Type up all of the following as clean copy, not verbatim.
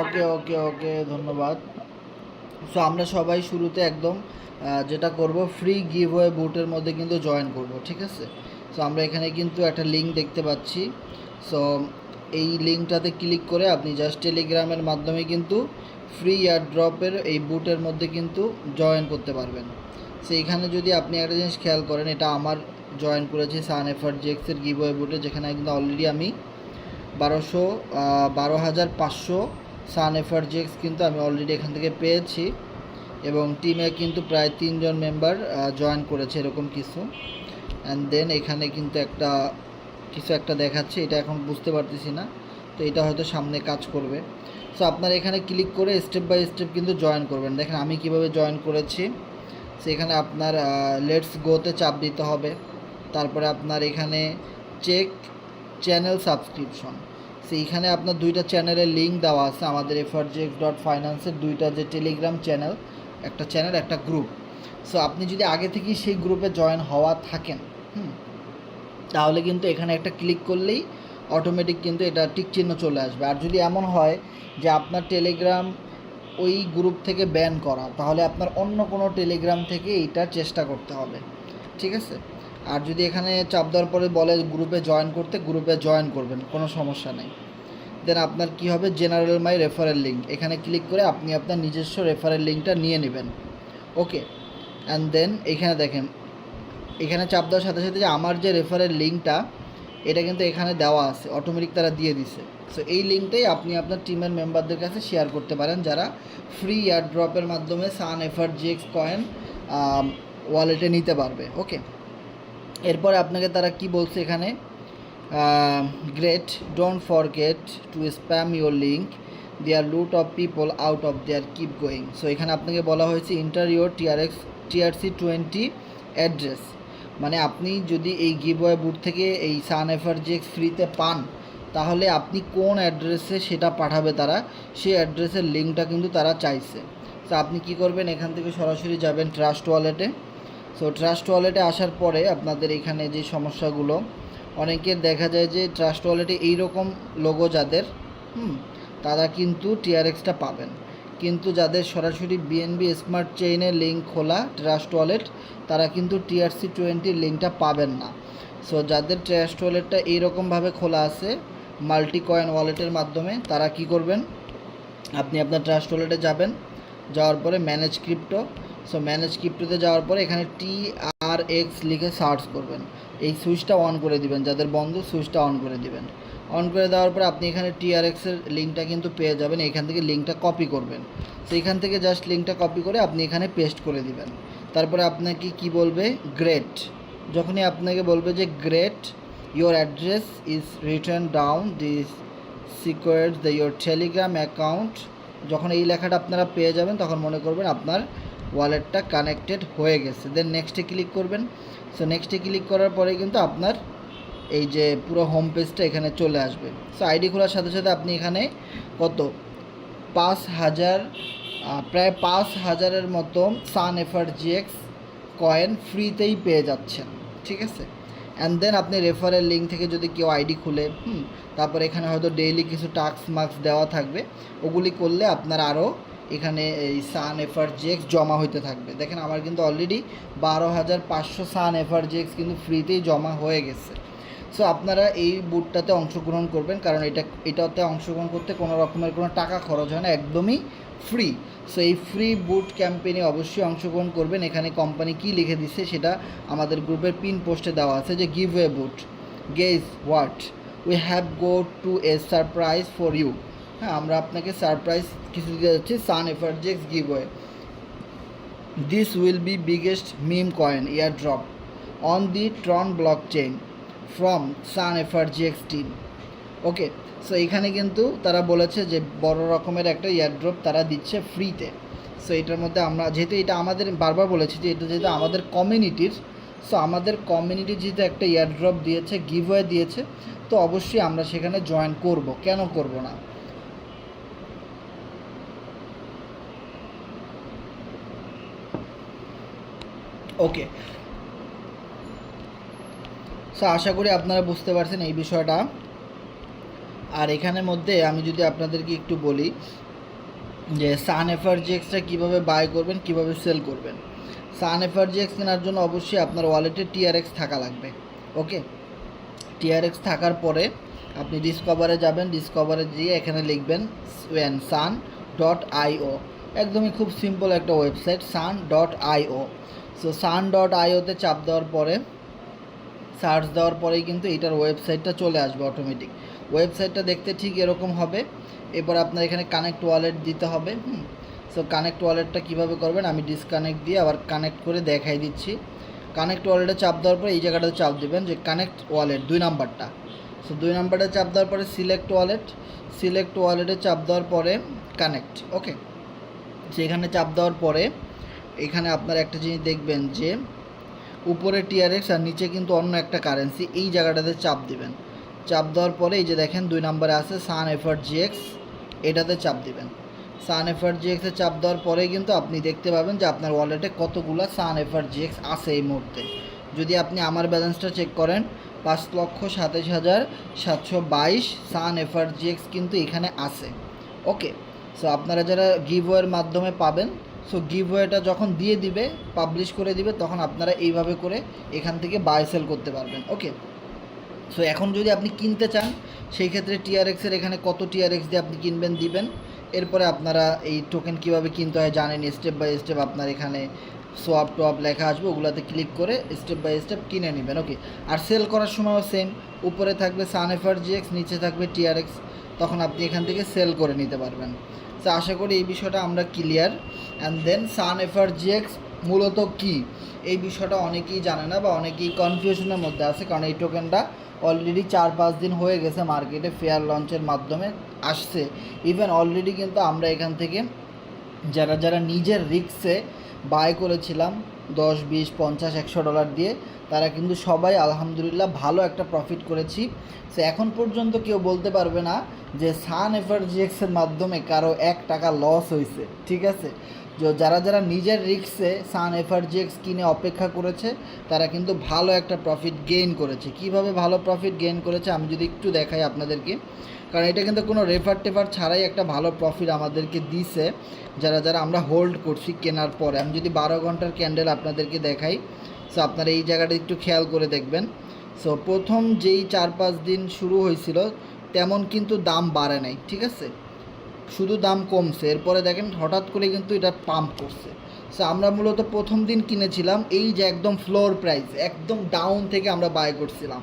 ওকে ওকে ওকে, ধন্যবাদ। সো আমরা সবাই শুরুতে একদম যেটা করব, ফ্রি গিভওয়ে বুটের মধ্যে কিন্তু জয়েন করব, ঠিক আছে? সো আমরা এখানে কিন্তু একটা লিঙ্ক দেখতে পাচ্ছি। সো এই লিঙ্কটাতে ক্লিক করে আপনি জাস্ট টেলিগ্রামের মাধ্যমে কিন্তু ফ্রি এয়ারড্রপের এই বুটের মধ্যে কিন্তু জয়েন করতে পারবেন। সো এখানে যদি আপনি একটা জিনিস খেয়াল করেন, এটা আমার জয়েন করেছি সান এফআরজিএক্সের গিভওয়ে বুটে, যেখানে কিন্তু অলরেডি আমি 12,500 সান এফআরজিএক্স কিন্তু আমি অলরেডি এখান থেকে পেয়েছি, এবং টিমে কিন্তু প্রায় 3 জন মেম্বার জয়েন করেছে এরকম কিছু। অ্যান্ড দেন এখানে কিন্তু কিছু একটা দেখাচ্ছে, এটা এখন বুঝতে পারতেছি না, তো এটা হয়তো সামনে কাজ করবে। সো আপনারা এখানে ক্লিক করে স্টেপ বাই স্টেপ কিন্তু জয়েন করবেন। দেখেন আমি কিভাবে জয়েন করেছি। সেখানে আপনার লেটস গোতে চাপ দিতে হবে, তারপরে আপনার এখানে চেক চ্যানেল সাবস্ক্রিপশন। সেইখানে আপনার 2টা চ্যানেলের লিঙ্ক দেওয়া আছে, আমাদের frgx.finance-এর 2টা যে টেলিগ্রাম চ্যানেল, একটা চ্যানেল একটা গ্রুপ। সো আপনি যদি আগে থেকেই সেই গ্রুপে জয়েন হওয়া থাকেন, তাহলে কিন্তু এখানে একটা ক্লিক করলেই অটোমেটিক কিন্তু এটা টিক চিহ্ন চলে আসবে। আর যদি এমন হয় যে আপনার টেলিগ্রাম ওই গ্রুপ থেকে ব্যান করা, তাহলে আপনার অন্য কোনো টেলিগ্রাম থেকে এইটা চেষ্টা করতে হবে, ঠিক আছে? আর যদি এখানে চাপ দেওয়ার পরে বলে গ্রুপে জয়েন করতে, গ্রুপে জয়েন করবেন, কোনো সমস্যা নেই। দেন আপনার কি হবে, জেনারেল মাই রেফারেল লিঙ্ক, এখানে ক্লিক করে আপনি আপনার নিজস্ব রেফারেল লিঙ্কটা নিয়ে নেবেন। ওকে, অ্যান্ড দেন এখানে দেখেন, এখানে চাপ দেওয়ার সাথে সাথে যে আমার যে রেফারেল লিঙ্কটা, এটা কিন্তু এখানে দেওয়া আছে, অটোমেটিক তারা দিয়ে দিছে। সো এই লিঙ্কটাই আপনি আপনার টিমের মেম্বারদের কাছে শেয়ার করতে পারেন, যারা ফ্রি এয়ারড্রপের মাধ্যমে সান এফআরজিএক্স কয়েন ওয়ালেটে নিতে পারবে। ওকে, এরপরে আপনাকে তারা কি বলছে এখানে, great, don't forget to spam your link, there lot of people out of there, keep going. So এখানে আপনাকে বলা হয়েছে ইন্টার ইউর TRC20 অ্যাড্রেস, মানে আপনি যদি এই গিভওয়ে বুট থেকে এই সান এফআরজিএক্স ফ্রিতে পান, তাহলে আপনি কোন অ্যাড্রেসে সেটা পাঠাবে তারা, সেই অ্যাড্রেসের লিঙ্কটা কিন্তু তারা চাইছে। তো আপনি কি করবেন, এখান থেকে সরাসরি যাবেন ট্রাস্ট ওয়ালেটে। সো ট্রাস্ট ওয়ালেটে আসার পরে আপনাদের এখানে যে সমস্যাগুলো, অনেকের দেখা যায় যে ট্রাস্ট ওয়ালেটে এইরকম লোগো যাদের, তারা কিন্তু টিআরএক্সটা পাবেন, কিন্তু যাদের সরাসরি বিএনবি স্মার্ট চেইনের লিঙ্ক খোলা ট্রাস্ট ওয়ালেট, তারা কিন্তু TRC20 লিঙ্কটা পাবেন না। সো যাদের ট্রাস্ট ওয়ালেটটা এইরকমভাবে খোলা আছে মাল্টি কয়েন ওয়ালেটের মাধ্যমে, তারা কি করবেন, আপনি আপনার ট্রাস্ট ওয়ালেটে যাবেন, যাওয়ার পরে ম্যানেজ ক্রিপ্টো। সো ম্যানেজ ক্রিপ্টোতে যাওয়ার পরে এখানে TRX লিখে সার্চ করবেন, এই সুইচটা অন করে দিবেন, যাদের বন্ধ সুইচটা অন করে দিবেন। অন করে দেওয়ার পরে আপনি এখানে TRX-এর লিঙ্কটা কিন্তু পেয়ে যাবেন, এখান থেকে লিঙ্কটা কপি করবেন। তো এখান থেকে জাস্ট লিঙ্কটা কপি করে আপনি এখানে পেস্ট করে দিবেন। তারপরে আপনাকে কি বলবে, গ্রেট, যখনই আপনাকে বলবে যে great your address is written down this secured the your Telegram account, যখন এই লেখাটা আপনারা পেয়ে যাবেন, তখন মনে করবেন আপনার ওয়ালেটটা কানেক্টেড হয়ে গেছে। দেন নেক্সটে ক্লিক করবেন। সো নেক্সটে ক্লিক করার পরে কিন্তু আপনার এই যে পুরো হোম পেজটা এখানে চলে আসবে। সো আইডি খোলার সাথে সাথে আপনি এখানে কত 5,000, প্রায় 5,000-এর মতো সান এফআরজিএক্স কয়েন ফ্রিতেই পেয়ে যাচ্ছেন, ঠিক আছে? অ্যান্ড দেন আপনি রেফারেল লিঙ্ক থেকে যদি কেউ আইডি খুলে, তারপরে এখানে হয়তো ডেইলি কিছু টাস্ক মার্কস দেওয়া থাকবে, ওগুলি করলে আপনার আরও এখানে এই সান এফআরজিএক্স জমা হইতে থাকবে। দেখেন আমার কিন্তু অলরেডি 12,500 সান এফআরজিএক্স কিন্তু ফ্রিতেই জমা হয়ে গেছে। সো আপনারা এই বুটটাতে অংশগ্রহণ করবেন, কারণ এটাতে অংশগ্রহণ করতে কোনো রকমের কোনো টাকা খরচ হয় না, একদমই ফ্রি। সো এই ফ্রি বুট ক্যাম্পেইনে অবশ্যই অংশগ্রহণ করবেন। এখানে কোম্পানি কী লিখে দিচ্ছে সেটা আমাদের গ্রুপের পিন পোস্টে দেওয়া আছে, যে giveaway but, guess what we have got to a surprise for you. হ্যাঁ, আমরা আপনাকে সারপ্রাইজ কিছু দিতে যাচ্ছি, Sun FRGX giveaway. This will be biggest meme coin airdrop on the Tron blockchain from Sun FRGX team. Okay, so এখানে কিন্তু তারা বলেছে যে বড় রকমের একটা এয়ারড্রপ তারা দিচ্ছে ফ্রিতে। সো এটার মধ্যে আমরা যেহেতু এটা আমাদের বারবার বলেছি যে এটা যেহেতু আমাদের কমিউনিটির, সো আমাদের কমিউনিটি যেহেতু একটা এয়ারড্রপ দিয়েছে, গিভওয়ে দিয়েছে, তো অবশ্যই আমরা সেখানে জয়েন করব, কেন করব না। ওকে, সো আশা করি আপনারা বুঝতে পারছেন এই বিষয়টা। আর এখানের মধ্যে আমি যদি আপনাদেরকে একটু বলি যে সান এফআরজিএক্সটা কীভাবে বাই করবেন, কীভাবে সেল করবেন। সান এফআরজিএক্স কেনার জন্য অবশ্যই আপনার ওয়ালেটে টিআরএক্স থাকা লাগবে। ওকে, টিআরএক্স থাকার পরে আপনি ডিসকভারে যাবেন, ডিসকভারে গিয়ে এখানে লিখবেন sun.io। একদমই খুব সিম্পল একটা ওয়েবসাইট sun.io। সো sun.ioতে চাপ দেওয়ার পরে সার্চ দেওয়ার পরেই কিন্তু এটার ওয়েবসাইটটা চলে আসবে অটোমেটিক। ওয়েবসাইটটা দেখতে ঠিক এরকম হবে। এরপর আপনার এখানে কানেক্ট ওয়ালেট দিতে হবে। সো কানেক্ট ওয়ালেটটা কীভাবে করবেন আমি ডিসকানেক্ট দিয়ে আবার কানেক্ট করে দেখাই দিচ্ছি। কানেক্ট ওয়ালেটে চাপ দেওয়ার পরে এই জায়গাটাতে চাপ দেবেন যে কানেক্ট ওয়ালেট 2 নাম্বারটা। সো 2 নাম্বারটা চাপ দেওয়ার পরে সিলেক্ট ওয়ালেটে চাপ দেওয়ার পরে কানেক্ট। ওকে, সেখানে চাপ দেওয়ার পরে এখানে আপনার একটা জিনিস দেখবেন যে উপরে টিআরএক্স আর নিচে কিন্তু অন্য একটা কারেন্সি, এই জায়গাটাতে চাপ দিবেন। চাপ দেওয়ার পরে এই যে দেখেন 2 নাম্বারে আছে সান এফআরজিএক্স, এটাতে চাপ দিবেন। সান এফআরজিএক্সে চাপ দেওয়ার পরে কিন্তু আপনি দেখতে পাবেন যে আপনার ওয়ালেটে কতগুলো সান এফআরজিএক্স আছে এই মুহূর্তে। যদি আপনি আমার ব্যালেন্সটা চেক করেন 5,27,722 সান এফআরজিএক্স কিন্তু এখানে আছে। ওকে, সো আপনারা যারা গিভওয়ের মাধ্যমে পাবেন, সো গিভওয়েটা যখন দিয়ে দিবে, পাবলিশ করে দিবে, তখন আপনারা এইভাবে করে এখান থেকে বাই সেল করতে পারবেন। ওকে, সো এখন যদি আপনি কিনতে চান সেই ক্ষেত্রে টিআরএক্সের এখানে কত টিআরএক্স দিয়ে আপনি কিনবেন দিবেন। এরপরে আপনারা এই টোকেন কিভাবে কিনতে হয় জানেন, স্টেপ বাই স্টেপ আপনার এখানে সোয়াপ টোয়াপ লেখা আসবে, ওগুলাতে ক্লিক করে স্টেপ বাই স্টেপ কিনে নেবেন। ওকে, আর সেল করার সময়ও সেম, উপরে থাকবে সান এফআরজিএক্স, নিচে থাকবে টিআরএক্স, তখন আপনি এখান থেকে সেল করে নিতে পারবেন। তো আশা করি এই বিষয়টা আমরা clear. And then sun FRGX মূলত কী, এই বিষয়টা অনেকেই জানে না বা অনেকেই কনফিউশনের মধ্যে আছে, কারণ এই টোকেনটা অলরেডি 4-5 দিন হয়ে গেছে মার্কেটে ফেয়ার লঞ্চের মাধ্যমে আসছে। ইভেন অলরেডি কিন্তু আমরা এখান থেকে যারা নিজের রিস্কে বাই করেছিলাম 10, 20, 50, $100 দিয়ে, তারা কিন্তু সবাই আলহামদুলিল্লাহ ভালো একটা প্রফিট করেছি। সো এখন পর্যন্ত কেউ বলতে পারবে না যে সান এফআরজিএক্সের মাধ্যমে কারো $1 লস হয়েছে। ঠিক আছে, যারা নিজের রিস্কে সান এফআরজিএক্স কিনে অপেক্ষা করেছে তারা কিন্তু ভালো একটা প্রফিট গেইন করেছে। কিভাবে ভালো প্রফিট গেইন করেছে আমি যদি একটু দেখাই আপনাদেরকে, কারণ এটা কিন্তু কোনো রেফার টেফার ছাড়াই একটা ভালো প্রফিট আমাদেরকে দিছে যারা আমরা হোল্ড করছি কেনার পরে। আমি যদি 12 ঘন্টার ক্যান্ডেল আপনাদেরকে দেখাই, সো আপনারা এই জায়গাটা একটু খেয়াল করে দেখবেন। সো প্রথম যেই 4-5 দিন শুরু হয়েছিল তেমন কিন্তু দাম বাড়ে নাই, ঠিক আছে, শুধু দাম কমছে। এরপরে দেখেন হঠাৎ করে কিন্তু এটা পাম্প করছে। সো আমরা মূলত প্রথম দিন কিনেছিলাম এই যে একদম ফ্লোর প্রাইস, একদম ডাউন থেকে আমরা বাই করছিলাম।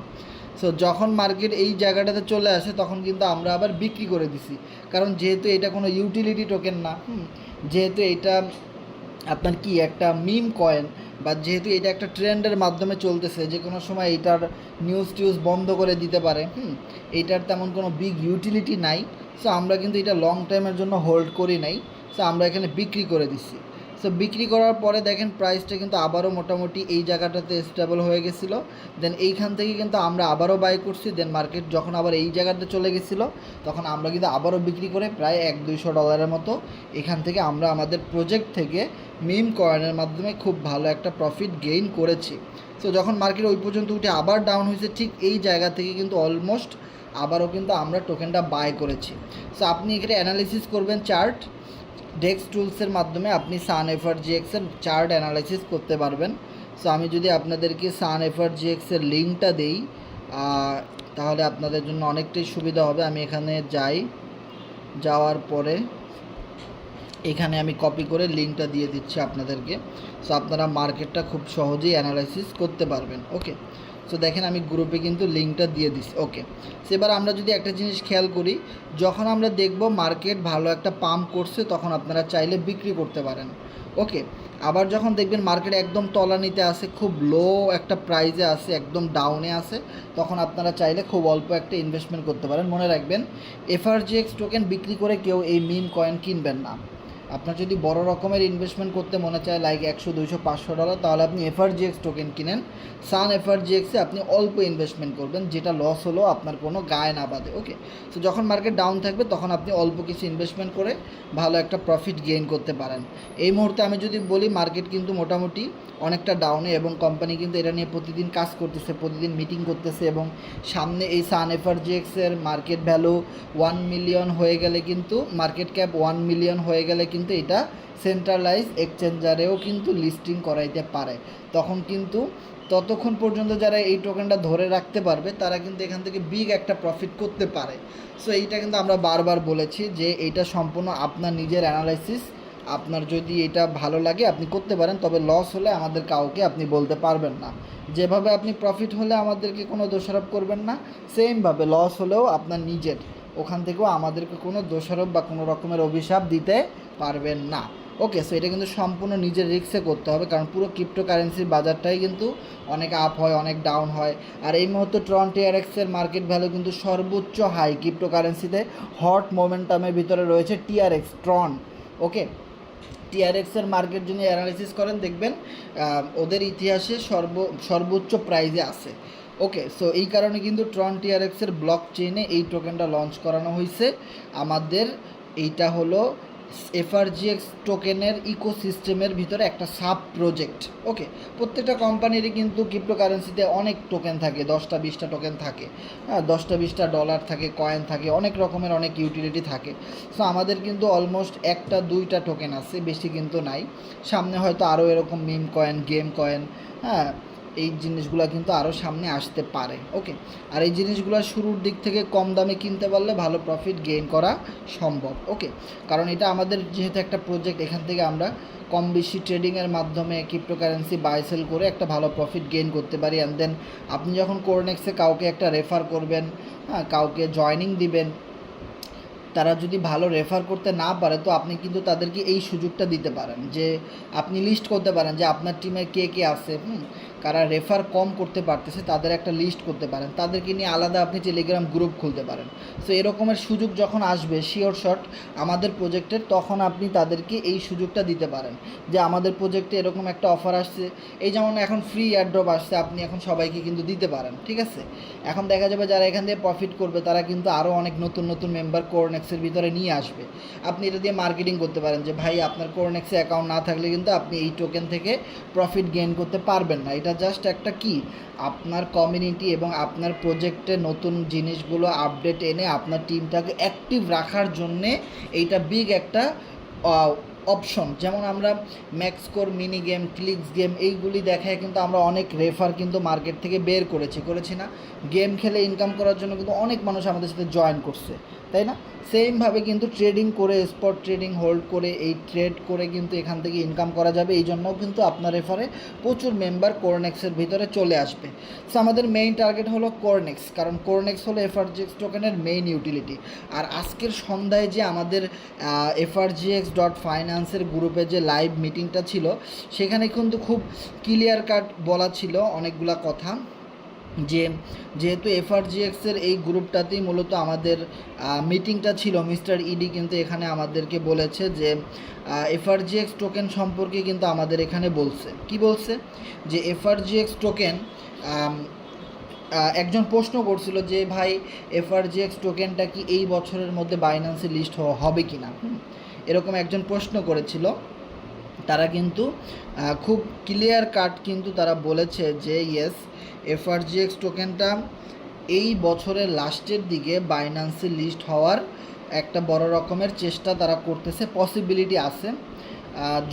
সো যখন মার্কেট এই জায়গাটাতে চলে আসে তখন কিন্তু আমরা আবার বিক্রি করে দিছি, কারণ যেহেতু এটা কোনো ইউটিলিটি টোকেন না, যেহেতু এটা আপনার কি একটা মিম কয়েন, বা যেহেতু এটা একটা ট্রেন্ডের মাধ্যমে চলতেছে, যে কোনো সময় এইটার নিউজ টিউজ বন্ধ করে দিতে পারে, এইটার তেমন কোনো বিগ ইউটিলিটি নাই। সো আমরা কিন্তু এটা লং টাইমের জন্য হোল্ড করি নাই, সো আমরা এখানে বিক্রি করে দিচ্ছি। সো বিক্রি করার পরে দেখেন প্রাইসটা কিন্তু আবারও মোটামুটি এই জায়গাটাতে স্টেবল হয়ে গেছিলো। দেন এইখান থেকে কিন্তু আমরা আবারও বাই করছি। দেন মার্কেট যখন আবার এই জায়গাতে চলে গেছিলো তখন আমরা কিন্তু আবারও বিক্রি করে প্রায় $100-200 মতো এখান থেকে আমরা আমাদের প্রজেক্ট থেকে মিম কয়েনের মাধ্যমে খুব ভালো একটা প্রফিট গেইন করেছি। সো যখন মার্কেট ওই পর্যন্ত উঠে আবার ডাউন হয়েছে, ঠিক এই জায়গা থেকে কিন্তু অলমোস্ট আবারও কিন্তু আমরা টোকেনটা বাই করেছি। সো আপনি এখানে অ্যানালিসিস করবেন চার্ট, ডেক্স টুলসের মাধ্যমে আপনি সান এফআরজিএক্সের চার্ট অ্যানালাইসিস করতে পারবেন। সো আমি যদি আপনাদেরকে সান এফআরজিএক্সের লিঙ্কটা দিই তাহলে আপনাদের জন্য অনেকটাই সুবিধা হবে। আমি এখানে যাওয়ার পরে এখানে আমি কপি করে লিঙ্কটা দিয়ে দিচ্ছি আপনাদেরকে। সো আপনারা মার্কেটটা খুব সহজেই অ্যানালাইসিস করতে পারবেন। ওকে, সো দেখেন আমি গ্রুপে কিন্তু লিঙ্কটা দিয়ে দিচ্ছি। ওকে, সেবার আমরা যদি একটা জিনিস খেয়াল করি, যখন আমরা দেখব মার্কেট ভালো একটা পাম্প করছে তখন আপনারা চাইলে বিক্রি করতে পারেন। ওকে, আবার যখন দেখবেন মার্কেট একদম তলানিতে আছে, খুব লো একটা প্রাইজে আছে, একদম ডাউনে আছে, তখন আপনারা চাইলে খুব অল্প একটা ইনভেস্টমেন্ট করতে পারেন। মনে রাখবেন এফআরজিএক্স টোকেন বিক্রি করে কেউ এই মিম কয়েন কিনবেন না। আপনার যদি বড় রকমের ইনভেস্টমেন্ট করতে মনে চায় লাইক $100, $200, $500, তাহলে আপনি এফআরজিএক্স টোকেন কিনেন। সান এফআরজিএক্সে আপনি অল্প ইনভেস্টমেন্ট করবেন, যেটা লস হলো আপনার কোনো গায়ে না বাঁধে। ওকে, সো যখন মার্কেট ডাউন থাকবে তখন আপনি অল্প কিছু ইনভেস্টমেন্ট করে ভালো একটা প্রফিট গেইন করতে পারেন। এই মুহূর্তে আমি যদি বলি মার্কেট কিন্তু মোটামুটি অনেকটা ডাউনে, এবং কোম্পানি কিন্তু এটা নিয়ে প্রতিদিন কাজ করতেছে, প্রতিদিন মিটিং করতেছে, এবং সামনে এই সান এফআরজিএক্সের মার্কেট ভ্যালু 1 মিলিয়ন হয়ে গেলে কিন্তু, মার্কেট ক্যাপ 1 মিলিয়ন হয়ে গেলে কিন্তু এটা সেন্ট্রালাইজ এক্সচেঞ্জারেও কিন্তু লিস্টিং করাইতে পারে। তখন কিন্তু ততক্ষণ পর্যন্ত যারা এই টোকেনটা ধরে রাখতে পারবে তারা কিন্তু এখান থেকে বিগ একটা প্রফিট করতে পারে। সো এইটা কিন্তু আমরা বারবার বলেছি যে এইটা সম্পূর্ণ আপনার নিজের অ্যানালাইসিস। আপনার যদি এটা ভালো লাগে আপনি করতে পারেন, তবে লস হলে আমাদের কাউকে আপনি বলতে পারবেন না। যেভাবে আপনি প্রফিট হলে আমাদেরকে কোনো দোষারোপ করবেন না, সেমভাবে লস হলেও আপনার নিজের ওখান থেকেও আমাদেরকে কোনো দোষারোপ বা কোনো রকমের অভিশাপ দিতে পারবেন না। ওকে, সো এটা কিন্তু সম্পূর্ণ নিজের রিস্কে করতে হবে, কারণ পুরো ক্রিপ্টোকারেন্সির বাজারটাই কিন্তু অনেক আপ হয়, অনেক ডাউন হয়। আর এই মুহূর্তে ট্রন টিআরএক্সের মার্কেট ভ্যালু কিন্তু সর্বোচ্চ হাই ক্রিপ্টোকারেন্সিতে হট মোমেন্টামের ভিতরে রয়েছে টিআরএক্স, ট্রন। ওকে, টিআরএক্সের মার্কেট যদি অ্যানালিসিস করেন দেখবেন ওদের ইতিহাসে সর্বোচ্চ প্রাইজে আছে। ওকে, সো এই কারণে কিন্তু ট্রন টিআরএক্সের ব্লক চেইনে এই টোকেনটা লঞ্চ করানো হয়েছে। আমাদের এইটা হলো এফআরজিএক্স টোকেনের ইকোসিস্টেমের ভিতরে একটা সাব প্রজেক্ট। ওকে, প্রত্যেকটা কোম্পানিরই কিন্তু ক্রিপ্টোকারেন্সিতে অনেক টোকেন থাকে, 10টা-20টা টোকেন থাকে, হ্যাঁ, 10টা-20টা ডলার থাকে, কয়েন থাকে, অনেক রকমের অনেক ইউটিলিটি থাকে। সো আমাদের কিন্তু অলমোস্ট 1-2টা টোকেন আছে, বেশি কিন্তু নাই। সামনে হয়তো আরও এরকম মিম কয়েন, গেম কয়েন, হ্যাঁ, এই জিনিসগুলো কিন্তু আরও সামনে আসতে পারে। ওকে, আর এই জিনিসগুলো শুরুর দিক থেকে কম দামে কিনতে পারলে ভালো প্রফিট গেইন করা সম্ভব। ওকে, কারণ এটা আমাদের যেহেতু একটা প্রজেক্ট, এখান থেকে আমরা কম বেশি ট্রেডিংয়ের মাধ্যমে ক্রিপ্টোকারেন্সি বাই সেল করে একটা ভালো প্রফিট গেইন করতে পারি। অ্যান্ড দেন আপনি যখন কোরনেক্সে কাউকে একটা রেফার করবেন, হ্যাঁ, কাউকে জয়নিং দিবেন, তারা যদি ভালো রেফার করতে না পারে তো আপনি কিন্তু তাদেরকে এই সুযোগটা দিতে পারেন যে আপনি লিস্ট করতে পারেন যে আপনার টিমে কে কে আছে, কারা রেফার কম করতে পারতেছে তাদের একটা লিস্ট করতে পারেন, তাদেরকে নিয়ে আলাদা আপনি টেলিগ্রাম গ্রুপ খুলতে পারেন। সো এরকমের সুযোগ যখন আসবে শিওর শট আমাদের প্রজেক্টের, তখন আপনি তাদেরকে এই সুযোগটা দিতে পারেন যে আমাদের প্রজেক্টে এরকম একটা অফার আসছে, এই যেমন এখন ফ্রি এয়ারড্রপ আসছে, আপনি এখন সবাইকে কিন্তু দিতে পারেন। ঠিক আছে, এখন দেখা যাবে যারা এখান থেকে প্রফিট করবে তারা কিন্তু আরও অনেক নতুন নতুন মেম্বার কোরনেক্সের ভিতরে নিয়ে আসবে। আপনি এটা দিয়ে মার্কেটিং করতে পারেন যে ভাই আপনার কোরনেক্সে অ্যাকাউন্ট না থাকলে কিন্তু আপনি এই টোকেন থেকে প্রফিট গেইন করতে পারবেন না। এটা জাস্ট একটা কি আপনার কমিউনিটি এবং আপনার প্রজেক্টে নতুন জিনিসগুলো আপডেট এনে আপনার টিমটাকে অ্যাক্টিভ রাখার জন্যে এইটা বিগ একটা অপশন। যেমন আমরা ম্যাক্সকোর, মিনি গেম, ক্লিক্স গেম এইগুলি দেখায় কিন্তু আমরা অনেক রেফার কিন্তু মার্কেট থেকে বের করেছি না? গেম খেলে ইনকাম করার জন্য কিন্তু অনেক মানুষ আমাদের সাথে জয়েন করছে, তাই না? সেমভাবে কিন্তু ট্রেডিং করে, স্পট ট্রেডিং হোল্ড করে, এই ট্রেড করে কিন্তু এখান থেকে ইনকাম করা যাবে। এই জন্যও কিন্তু আপনার রেফারে প্রচুর মেম্বার কোরনেক্সের ভিতরে চলে আসবে। সো আমাদের মেইন টার্গেট হলো কোরনেক্স, কারণ কোরনেক্স হলো এফআরজিএক্স টোকেনের মেইন ইউটিলিটি। আর আজকের সন্ধ্যায় যে আমাদের FRGX.finance গ্রুপে যে লাইভ মিটিংটা ছিল সেখানে কিন্তু খুব ক্লিয়ার কাট বলা ছিল অনেকগুলা কথা, যে যেহেতু এফআরজিএক্সের এই গ্রুপটাতেই মূলত আমাদের মিটিংটা ছিল, মিস্টার ইডি কিন্তু এখানে আমাদেরকে বলেছে যে এফআরজিএক্স টোকেন সম্পর্কে কিন্তু আমাদের এখানে বলছে, কি বলছে, যে এফআরজিএক্স টোকেন একজন প্রশ্ন করছিল যে ভাই এফআরজিএক্স টোকেনটা কি এই বছরের মধ্যে বাইন্যান্সে লিস্ট হবে কি না, এরকম একজন প্রশ্ন করেছিল। তারা কিন্তু খুব ক্লিয়ার কাট কিন্তু তারা বলেছে যে ইয়েস, এফআরজিএক্স টোকেনটা এই বছরের লাস্টের দিকে বাইন্যান্সে লিস্ট হওয়ার একটা বড় রকমের চেষ্টা তারা করতেছে, পসিবিলিটি আছে।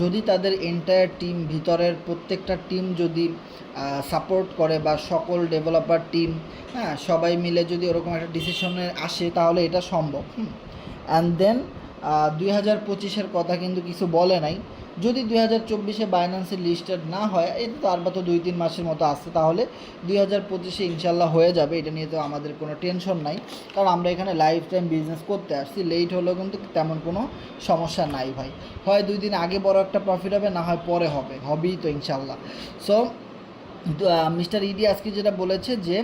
যদি তাদের এন্টায়ার টিম, ভিতরের প্রত্যেকটা টিম যদি সাপোর্ট করে বা সকল ডেভেলপার টিম, হ্যাঁ, সবাই মিলে যদি ওরকম একটা ডিসিশনে আসে তাহলে এটা সম্ভব। অ্যান্ড দেন 2025-এর কথা কিন্তু কিছু বলে নাই। যদি 2024-এ বাইন্যান্সের লিস্টেড না হয়, এটা তো আর তো 2-3 মাসের মতো আসছে, তাহলে 2025-এ ইনশাল্লাহ হয়ে যাবে। এটা নিয়ে তো আমাদের কোনো টেনশন নাই, কারণ আমরা এখানে লাইফ টাইম বিজনেস করতে আসছি। লেট হলেও কিন্তু তেমন কোনো সমস্যা নাই ভাই, হয় 2 দিন আগে বড় একটা প্রফিট হবে, না হয় পরে হবেই তো ইনশাল্লাহ। সো মিস্টার ইডি আজকে যেটা বলেছে যে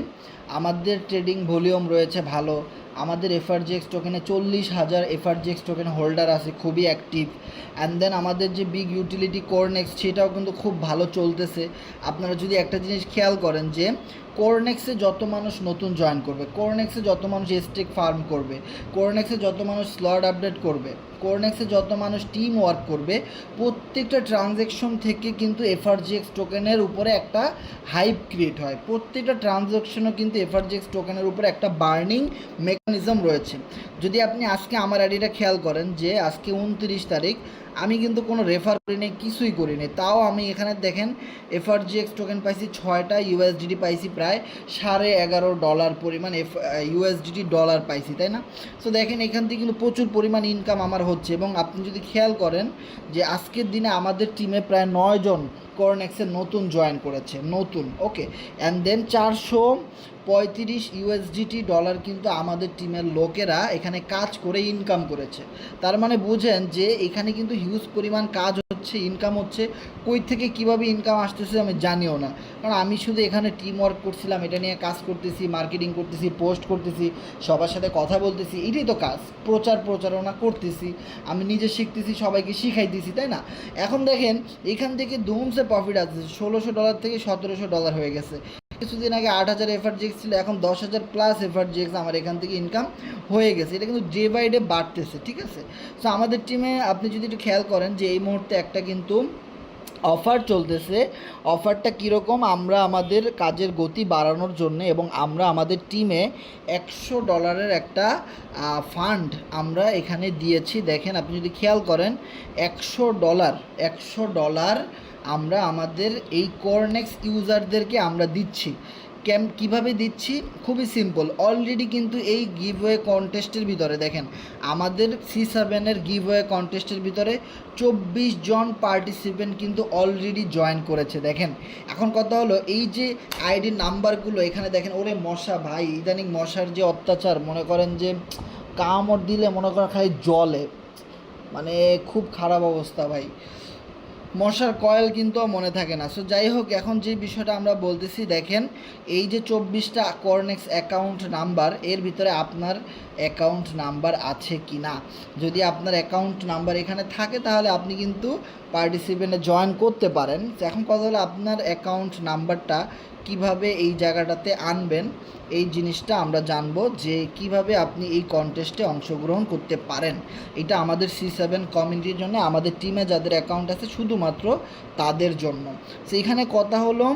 আমাদের ট্রেডিং ভলিউম রয়েছে ভালো, আমাদের এফআরজিএক্স টোকেনে 40,000 এফআরজিএক্স টোকেন হোল্ডার আছে, খুবই অ্যাক্টিভ। অ্যান্ড দেন আমাদের যে বিগ ইউটিলিটি কোরনেক্স সেটাও কিন্তু খুব ভালো চলতেছে। আপনারা যদি একটা জিনিস খেয়াল করেন যে কোরনেক্সে যত মানুষ নতুন জয়েন করবে, কোরনেক্সে যত মানুষ স্টেক ফার্ম করবে, কোরনেক্সে যত মানুষ স্লট আপডেট করবে, কোরনেক্সে যত মানুষ টিম ওয়ার্ক করবে, প্রত্যেকটা ট্রানজ্যাকশন থেকে কিন্তু এফআরজিএক্স টোকেনের উপরে একটা হাইপ ক্রিয়েট হয়। প্রত্যেকটা ট্রানজ্যাকশনও কিন্তু এফআরজিএক্স টোকেনের উপরে একটা বার্নিং মেকানিজম রয়েছে। যদি আপনি আজকে আমার আইডিটা খেয়াল করেন যে আজকে 29 তারিখ, আমি কিন্তু কোনো রেফার করিনি, কিছুই করিনি, তাও আমি এখানে দেখেন এফআরজিএক্স টোকেন পাইছি 6টা, ইউএসডিটি পাইছি প্রায় $11.5 পরিমাণ ইউএসডিটি ডলার পাইছি, তাই না? সো দেখেন এখান থেকে কিন্তু প্রচুর পরিমাণ ইনকাম আমার হচ্ছে। এবং আপনি যদি খেয়াল করেন যে আজকের দিনে আমাদের টিমে প্রায় 9 জন কোরনেক্সে নতুন জয়েন করেছে, নতুন, ওকে। অ্যান্ড দেন 435 ইউএসডিটি ডলার কিন্তু আমাদের টিমের লোকেরা এখানে কাজ করে ইনকাম করেছে। তার মানে বুঝেন যে এখানে কিন্তু হিউজ পরিমাণ কাজ হচ্ছে, ইনকাম হচ্ছে। কই থেকে কিভাবে ইনকাম আসতেছে আমি জানিও না, কারণ আমি শুধু এখানে টিম ওয়ার্ক করছিলাম, এটা নিয়ে কাজ করতেছি, মার্কেটিং করতেছি, পোস্ট করতেছি, সবার সাথে কথা বলতেছি, এটাই তো কাজ। প্রচারণা করতেছি, আমি নিজে শিখতেছি, সবাইকে শিখাইতেছি, তাই না? এখন দেখেন এখান থেকে ধুমসে প্রফিট আছে, $1600 থেকে $1700 হয়ে গেছে। কিছুদিন আগে 8,000 এফআরজিএক্স ছিল, এখন 10,000 প্লাস এফআরজিএক্স আমার এখান থেকে ইনকাম হয়ে গেছে। এটা কিন্তু ডে বাই ডে বাড়তেছে, ঠিক আছে? সো আমাদের টিমে আপনি যদি একটু খেয়াল করেন যে এই মুহূর্তে একটা কিন্তু অফার চলতেছে। অফারটা কীরকম, আমরা আমাদের কাজের গতি বাড়ানোর জন্য এবং আমরা আমাদের টিমে $100 একটা ফান্ড আমরা এখানে দিয়েছি। দেখেন আপনি যদি খেয়াল করেন $100 আমরা আমাদের এই কোরনেক্স ইউজারদেরকে আমরা দিচ্ছি। কীভাবে দিচ্ছি? খুবই সিম্পল। অলরেডি কিন্তু এই গিভওয়ে কন্টেস্টের ভিতরে দেখেন আমাদের C7-এর গিভওয়ে কন্টেস্টের ভিতরে 24 জন পার্টিসিপেন্ট কিন্তু অলরেডি জয়েন করেছে। দেখেন এখন কথা হলো এই যে আইডি নাম্বারগুলো এখানে দেখেন, ওরে মশা ভাই, ইদানিং মশার যে অত্যাচার, মনে করেন যে কামড় দিলে মনে করেন খালি জলে, মানে খুব খারাপ অবস্থা ভাই, মশার কয়েল কিন্তু মনে থাকে না। সো যাই হোক, এখন যে বিষয়টা আমরা বলতেছি, দেখেন এই যে 24টা কোরনেক্স অ্যাকাউন্ট নাম্বার, এর ভিতরে আপনার অ্যাকাউন্ট নাম্বার আছে কি না। যদি আপনার অ্যাকাউন্ট নাম্বার এখানে থাকে তাহলে আপনি কিন্তু পার্টিসিপেন্টে জয়েন করতে পারেন। এখন কথা হলো আপনার অ্যাকাউন্ট নাম্বারটা কিভাবে এই জায়গাটাতে আনবেন, এই জিনিসটা আমরা জানবো যে কিভাবে আপনি এই কন্টেস্টে অংশগ্রহণ করতে পারেন। এটা আমাদের C7 কমিউনিটির জন্য, আমাদের টিমে যাদের অ্যাকাউন্ট আছে শুধুমাত্র তাদের জন্য। সেইখানে কথা হলো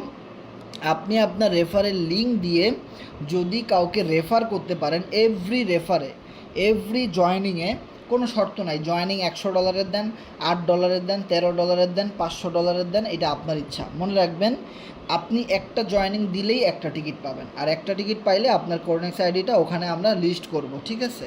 আপনি আপনার রেফারের লিঙ্ক দিয়ে যদি কাউকে রেফার করতে পারেন, এভরি জয়েনিংয়ে কোনো শর্ত নাই, জয়েনিং $100 দেন, $8 দেন, $13 দেন, $500 দেন, এটা আপনার ইচ্ছা। মনে রাখবেন আপনি একটা জয়েনিং দিলেই একটা টিকিট পাবেন, আর একটা টিকিট পাইলে আপনার কোরনেক্স আইডিটা ওখানে আমরা লিস্ট করব, ঠিক আছে?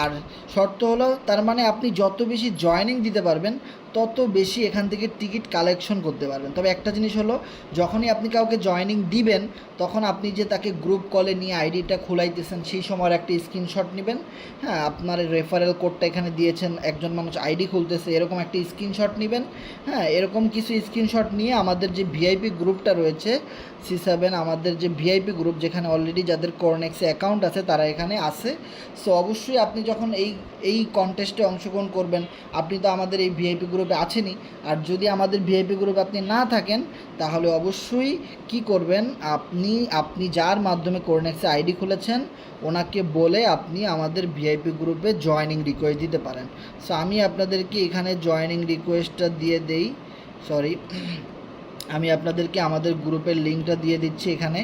আর শর্ত হলো, তার মানে আপনি যত বেশি জয়েনিং দিতে পারবেন তত বেশি এখান থেকে টিকিট কালেকশন করতে পারবেন। তবে একটা জিনিস হলো, যখনই আপনি কাউকে জয়েনিং দিবেন তখন আপনি যে তাকে গ্রুপ কলে নিয়ে আইডিটা খোলাইতেছেন সেই সময়ের একটা স্ক্রিনশট নেবেন। হ্যাঁ, আপনার রেফারেল কোডটা এখানে দিয়েছেন, একজন মানুষ আইডি খুলতেছে, এরকম একটা স্ক্রিনশট নেবেন। হ্যাঁ, এরকম কিছু স্ক্রিনশট নিয়ে আমাদের যে ভিআইপি গ্রুপটা রয়েছে C7, আমাদের যে ভিআইপি গ্রুপ, যেখানে অলরেডি যাদের কোরনেক্সে অ্যাকাউন্ট আছে তারা এখানে আছে। সো অবশ্যই আপনি যখন এই কন্টেস্টে অংশগ্রহণ করবেন, আপনি তো আমাদের এই ভিআইপি গ্রুপে আছেনই। আর যদি আমাদের ভিআইপি গ্রুপে আপনি না থাকেন তাহলে অবশ্যই কি করবেন, আপনি যার মাধ্যমে কোরনেক্সে আইডি খুলেছেন ওনাকে বলে আপনি আমাদের ভিআইপি গ্রুপে জয়েনিং রিকোয়েস্ট দিতে পারেন। সো আমি আপনাদেরকে এখানে জয়েনিং রিকোয়েস্টটা দিয়ে দেই, আমি আপনাদেরকে আমাদের গ্রুপের লিঙ্কটা দিয়ে দিচ্ছি। এখানে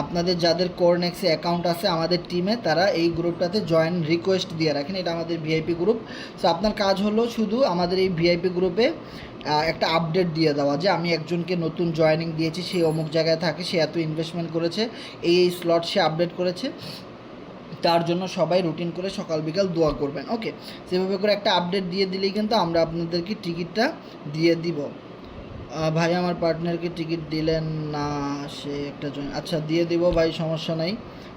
আপনাদের যাদের কোরনেক্সে অ্যাকাউন্ট আছে আমাদের টিমে, তারা এই গ্রুপটাতে জয়েন রিকোয়েস্ট দিয়ে রাখেন, এটা আমাদের ভিআইপি গ্রুপ। সো আপনার কাজ হলো শুধু আমাদের এই ভিআইপি গ্রুপে একটা আপডেট দিয়ে দেওয়া যে আমি একজনকে নতুন জয়েনিং দিয়েছি, সে অমুক জায়গায় থাকে, সে এত ইনভেস্টমেন্ট করেছে, এই স্লট সে আপডেট করেছে, তার জন্য সবাই রুটিন করে সকাল বিকাল দোয়া করবেন। ওকে, সেভাবে করে একটা আপডেট দিয়ে দিলেই কিন্তু আমরা আপনাদেরকে টিকিটটা দিয়ে দিব। ভাই আমার পার্টনারকে টিকিট দিলেন না, সে একটা আচ্ছা দিয়ে দিব ভাই, সমস্যা নাই।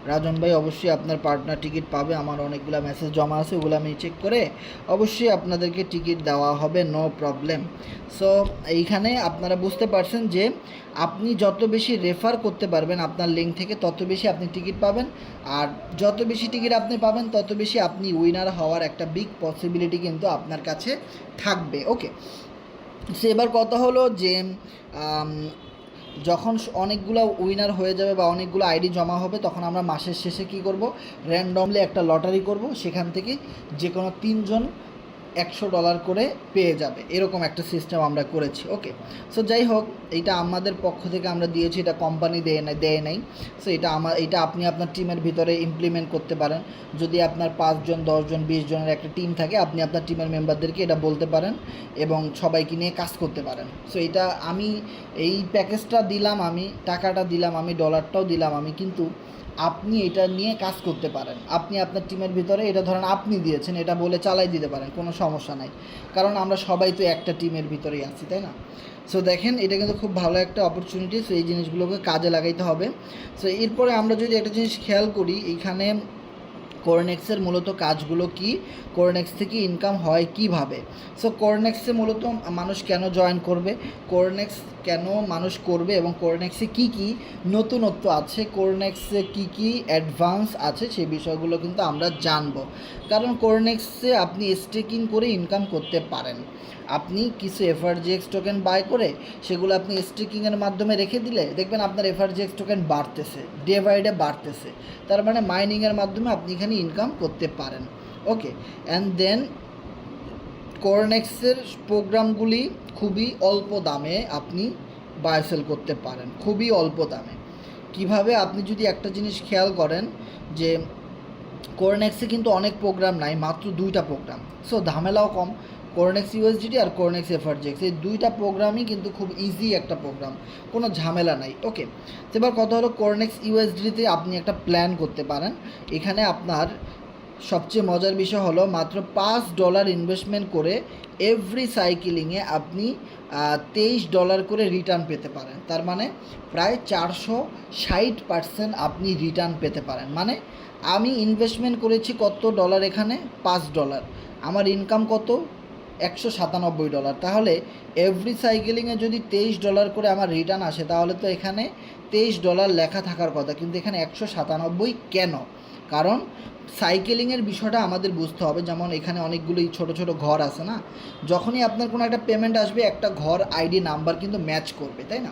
রাজন ভাই অবশ্যই আপনার পার্টনার টিকিট পাবে, আমার অনেকগুলো মেসেজ জমা আছে, ওগুলো আমি চেক করে অবশ্যই আপনাদেরকে টিকিট দেওয়া হবে, নো প্রবলেম। সো এইখানে আপনারা বুঝতে পারছেন যে আপনি যত বেশি রেফার করতে পারবেন আপনার লিঙ্ক থেকে, তত বেশি আপনি টিকিট পাবেন, আর যত বেশি টিকিট আপনি পাবেন তত বেশি আপনি উইনার হওয়ার একটা বিগ পসিবিলিটি কিন্তু আপনার কাছে থাকবে। ওকে, সো এবার কথা হলো যে যখন অনেকগুলো উইনার হয়ে যাবে বা অনেকগুলো আইডি জমা হবে, তখন আমরা মাসের শেষে কি করব, র্যান্ডমলি একটা লটারি করব, সেখান থেকে যে কোনো 3 জন $100 করে পেয়ে যাবে, এরকম একটা সিস্টেম আমরা করেছি। ওকে, সো যাই হোক, এইটা আমাদের পক্ষ থেকে আমরা দিয়েছি, এটা কোম্পানি দেয় নাই। সো এটা আপনি আপনার টিমের ভিতরে ইমপ্লিমেন্ট করতে পারেন। যদি আপনার 5 জন 10 জন 20 জনের একটা টিম থাকে, আপনি আপনার টিমের মেম্বারদেরকে এটা বলতে পারেন এবং সবাইকে নিয়ে কাজ করতে পারেন। সো এটা আমি এই প্যাকেজটা দিলাম, আমি টাকাটা দিলাম, আমি ডলারটাও দিলাম আমি, কিন্তু আপনি এটা নিয়ে কাজ করতে পারেন। আপনি আপনার টিমের ভিতরে এটা ধরেন আপনি দিয়েছেন, এটা বলে চালাই দিতে পারেন, কোনো সমস্যা নাই, কারণ আমরা সবাই তো একটা টিমের ভিতরেই আছি, তাই না? সো দেখেন, এটা কিন্তু খুব ভালো একটা অপরচুনিটি। সো এই জিনিসগুলোকে কাজে লাগাইতে হবে। সো এরপরে আমরা যদি একটা জিনিস খেয়াল করি, এইখানে কোরনেক্সের মূলত কাজগুলো কি, কোরনেক্স থেকে ইনকাম হয় কিভাবে। সো কোরনেক্সে মূলত মানুষ কেন জয়েন করবে, কোরনেক্স কেন মানুষ করবে, এবং কোরনেক্সে কি কি নতুনত্ব আছে, কোরনেক্সে কি কি অ্যাডভান্স আছে, সেই বিষয়গুলো কিন্তু আমরা জানবো। কারণ কোরনেক্সে আপনি স্টেকিং করে ইনকাম করতে পারেন। আপনি কিছু এফআরজিএক্স টোকেন বাই করে সেগুলো আপনি স্টেকিংয়ের মাধ্যমে রেখে দিলে দেখবেন আপনার এফআরজিএক্স টোকেন বাড়তেছে, ডে বাই ডে বাড়তেছে। তার মানে মাইনিংয়ের মাধ্যমে আপনি এখানে ইনকাম করতে পারেন। ওকে, অ্যান্ড দেন কোরনেক্সের প্রোগ্রামগুলি খুবই অল্প দামে আপনি বাই সেল করতে পারেন, খুবই অল্প দামে। কিভাবে, আপনি যদি একটা জিনিস খেয়াল করেন যে কোরনেক্সে কিন্তু অনেক প্রোগ্রাম নাই, মাত্র 2টা প্রোগ্রাম। সো ঝামেলাও কম। কোরনেক্স ইউএসডিটি আর কোরনেক্স এফআরজিএক্স, এই 2টা প্রোগ্রামই কিন্তু খুব ইজি একটা প্রোগ্রাম, কোনো ঝামেলা নাই। ওকে, এবার কথা হলো কোরনেক্স ইউএসডিতে আপনি একটা প্ল্যান করতে পারেন। এখানে আপনার সবচেয়ে মজার বিষয় হলো মাত্র $5 ইনভেস্টমেন্ট করে এভরি সাইকেলিংয়ে আপনি $23 করে রিটার্ন পেতে পারেন। তার মানে প্রায় 460% আপনি রিটার্ন পেতে পারেন। মানে আমি ইনভেস্টমেন্ট করেছি কত ডলার, এখানে $5, আমার ইনকাম কত, $197। তাহলে এভরি সাইকেলিংয়ে যদি $23 করে আমার রিটার্ন আসে, তাহলে তো এখানে $23 লেখা থাকার কথা, কিন্তু এখানে 197 কেন? কারণ সাইকেলিংয়ের বিষয়টা আমাদের বুঝতে হবে। যেমন এখানে অনেকগুলোই ছোট ছোট ঘর আছে না, যখনই আপনার কোনো একটা পেমেন্ট আসবে একটা ঘর আইডি নাম্বার কিন্তু ম্যাচ করবে, তাই না?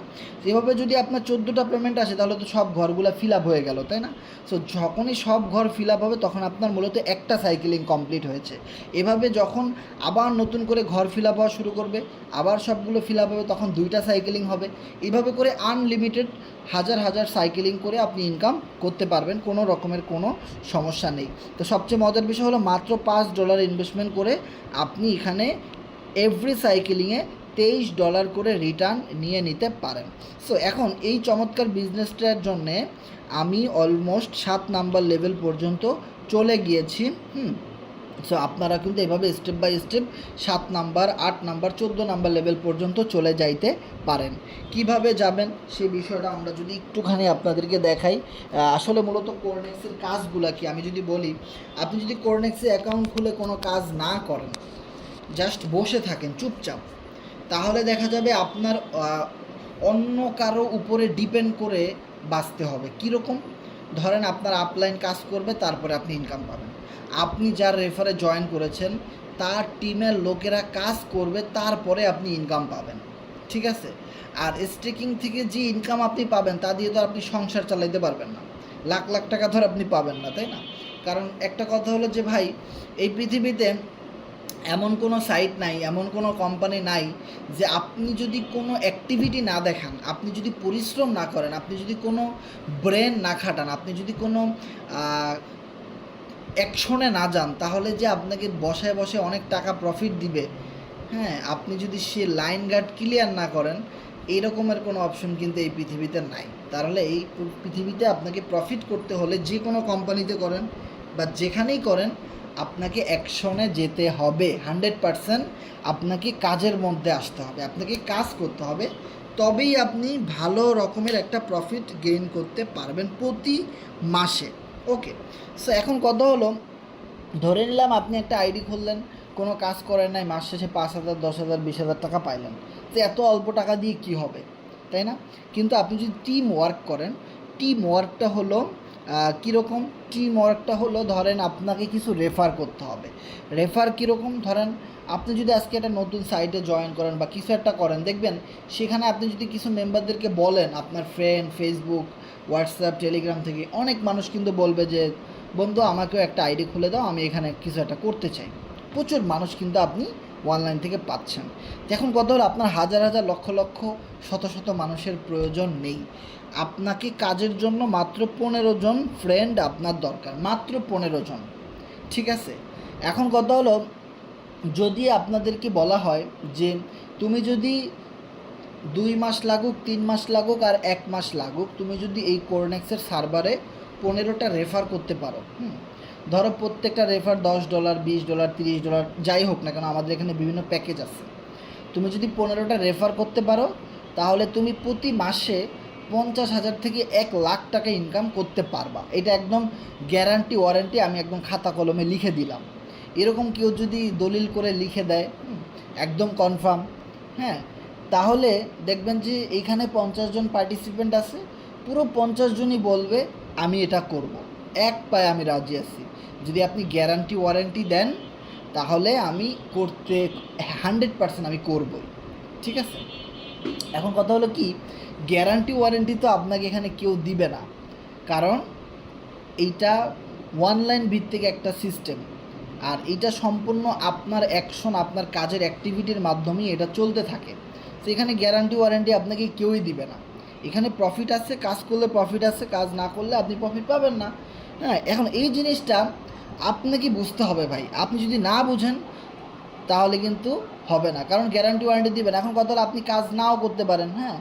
এভাবে যদি আপনার 14টা পেমেন্ট আসে, তাহলে তো সব ঘরগুলো ফিল আপ হয়ে গেল, তাই না? সো যখনই সব ঘর ফিল আপ হবে, তখন আপনার মূলত একটা সাইকেলিং কমপ্লিট হয়েছে। এভাবে যখন আবার নতুন করে ঘর ফিল আপ হওয়া শুরু করবে, আবার সবগুলো ফিল আপ হবে, তখন 2টা সাইকেলিং হবে। এইভাবে করে আনলিমিটেড হাজার হাজার সাইকেলিং করে আপনি ইনকাম করতে পারবেন, কোনো রকমের কোনো সমস্যা নেই। তো সবচেয়ে মজার বিষয় হলো মাত্র $5 ইনভেস্টমেন্ট করে আপনি এখানে এভরি সাইকেলিংয়ে $23 করে রিটার্ন নিয়ে নিতে পারেন। সো এখন এই চমৎকার বিজনেসটার জন্যে আমি অলমোস্ট 7 নাম্বার লেভেল পর্যন্ত চলে গিয়েছি। সো আপনারা কিন্তু এভাবে step by step 7 number, 8 number, 14 number level পর্যন্ত চলে যাইতে পারেন। কিভাবে যাবেন সেই বিষয়টা আমরা যদি একটুখানি আপনাদেরকে দেখাই। আসলে মূলত কোরনেক্সের কাজগুলো কি আমি যদি বলি, আপনি যদি কোরনেক্সে অ্যাকাউন্ট খুলে কোনো কাজ না করেন, জাস্ট বসে থাকেন চুপচাপ, তাহলে দেখা যাবে আপনার অন্য কারো উপরে ডিপেন্ড করে বাঁচতে হবে। কীরকম? ধরেন আপনার আপলাইন কাজ করবে, তারপরে আপনি ইনকাম পাবেন। আপনি যার রেফারে জয়েন করেছেন তার টিমের লোকেরা কাজ করবে, তারপরে আপনি ইনকাম পাবেন, ঠিক আছে? আর স্টেকিং থেকে যে ইনকাম আপনি পাবেন তা দিয়ে তো আপনি সংসার চালাইতে পারবেন না, লাখ লাখ টাকা ধর আপনি পাবেন না, তাই না? কারণ একটা কথা হলো যে ভাই, এই পৃথিবীতে এমন কোনো সাইট নাই, এমন কোনো কোম্পানি নাই যে আপনি যদি কোনো অ্যাক্টিভিটি না দেখান, আপনি যদি পরিশ্রম না করেন, আপনি যদি কোনো ব্রেন না খাটান, আপনি যদি কোনো অ্যাকশনে না যান, তাহলে যে আপনাকে বসায় বসে অনেক টাকা প্রফিট দিবে, হ্যাঁ, আপনি যদি সে লাইন গার্ড ক্লিয়ার না করেন, এই রকমের কোনো অপশন কিন্তু এই পৃথিবীতে নাই। তাহলে এই পৃথিবীতে আপনাকে প্রফিট করতে হলে যে কোনো কোম্পানিতে করেন বা যেখানেই করেন, আপনাকে অ্যাকশনে যেতে হবে, 100% আপনাকে কাজের মধ্যে আসতে হবে, আপনাকে কাজ করতে হবে, তবেই আপনি ভালো রকমের একটা প্রফিট গেইন করতে পারবেন প্রতি মাসে। ওকে, সো এখন কথা হলো, ধরে নিলাম আপনি একটা আইডি খুললেন, কোনো কাজ করেন নাই, মাস শেষে 5,000, 10,000, 20,000 টাকা পাইলেন, তো এত অল্প টাকা দিয়ে কী হবে, তাই না? কিন্তু আপনি যদি টিম ওয়ার্ক করেন, টিম ওয়ার্কটা হলো কীরকম? টিম ওয়ার্কটা হলো, ধরেন আপনাকে কিছু রেফার করতে হবে। রেফার কীরকম? ধরেন আপনি যদি আজকে একটা নতুন সাইটে জয়েন করেন বা কিছু একটা করেন, দেখবেন সেখানে আপনি যদি কিছু মেম্বারদেরকে বলেন, আপনার ফ্রেন্ড, ফেসবুক, হোয়াটসঅ্যাপ, টেলিগ্রাম থেকে অনেক মানুষ কিন্তু বলবে যে বন্ধু আমাকেও একটা আইডি খুলে দাও, আমি এখানে কিছু একটা করতে চাই। প্রচুর মানুষ কিন্তু আপনি অনলাইন থেকে পাচ্ছেন। এখন কথা হলো, আপনার হাজার হাজার, লক্ষ লক্ষ, শত শত মানুষের প্রয়োজন নেই। আপনাকে কাজের জন্য মাত্র 15 জন ফ্রেন্ড আপনার দরকার, মাত্র 15 জন। ঠিক আছে, এখন কথা হলো, যদি আপনাদেরকে বলা হয় যে তুমি যদি 2 মাস লাগুক, 3 মাস লাগুক আর 1 মাস লাগুক, তুমি যদি এই কোরনেক্সের সার্ভারে 15টা রেফার করতে পারো, ধরো প্রত্যেকটা রেফার $10, $20, $30, যাই হোক না কেন, আমাদের এখানে বিভিন্ন প্যাকেজ আছে, তুমি যদি 15টা রেফার করতে পারো, তাহলে তুমি প্রতি মাসে 50,000 থেকে 1,00,000 টাকা ইনকাম করতে পারবা। এটা একদম গ্যারান্টি, ওয়ারেন্টি, আমি একদম খাতা কলমে লিখে দিলাম। এরকম কেউ যদি দলিল করে লিখে দেয়, একদম কনফার্ম, হ্যাঁ, তাহলে দেখবেন যে এইখানে 50 জন পার্টিসিপেন্ট আছে, পুরো 50 জনই বলবে আমি এটা করব, এক পায়ে আমি রাজি আছি। যদি আপনি গ্যারান্টি ওয়ারেন্টি দেন, তাহলে আমি করতে 100% আমি করবই। ঠিক আছে, এখন কথা হলো কি, গ্যারান্টি ওয়ারেন্টি তো আপনাকে এখানে কেউ দিবে না, কারণ এইটা অনলাইন ভিত্তিক একটা সিস্টেম, আর এটা সম্পূর্ণ আপনার অ্যাকশন, আপনার কাজের অ্যাক্টিভিটির মাধ্যমেই এটা চলতে থাকে। তো এখানে গ্যারান্টি ওয়ারেন্টি আপনাকে কেউই দিবে না। এখানে প্রফিট আছে, কাজ করলে প্রফিট আছে, কাজ না করলে আপনি প্রফিট পাবেন না। হ্যাঁ, এখন এই জিনিসটা আপনাকে বুঝতে হবে ভাই। আপনি যদি না বুঝেন তাহলে কিন্তু হবে না, কারণ গ্যারান্টি ওয়ারেন্টি দিবেন। এখন কথা হলো, আপনি কাজ নাও করতে পারেন। হ্যাঁ,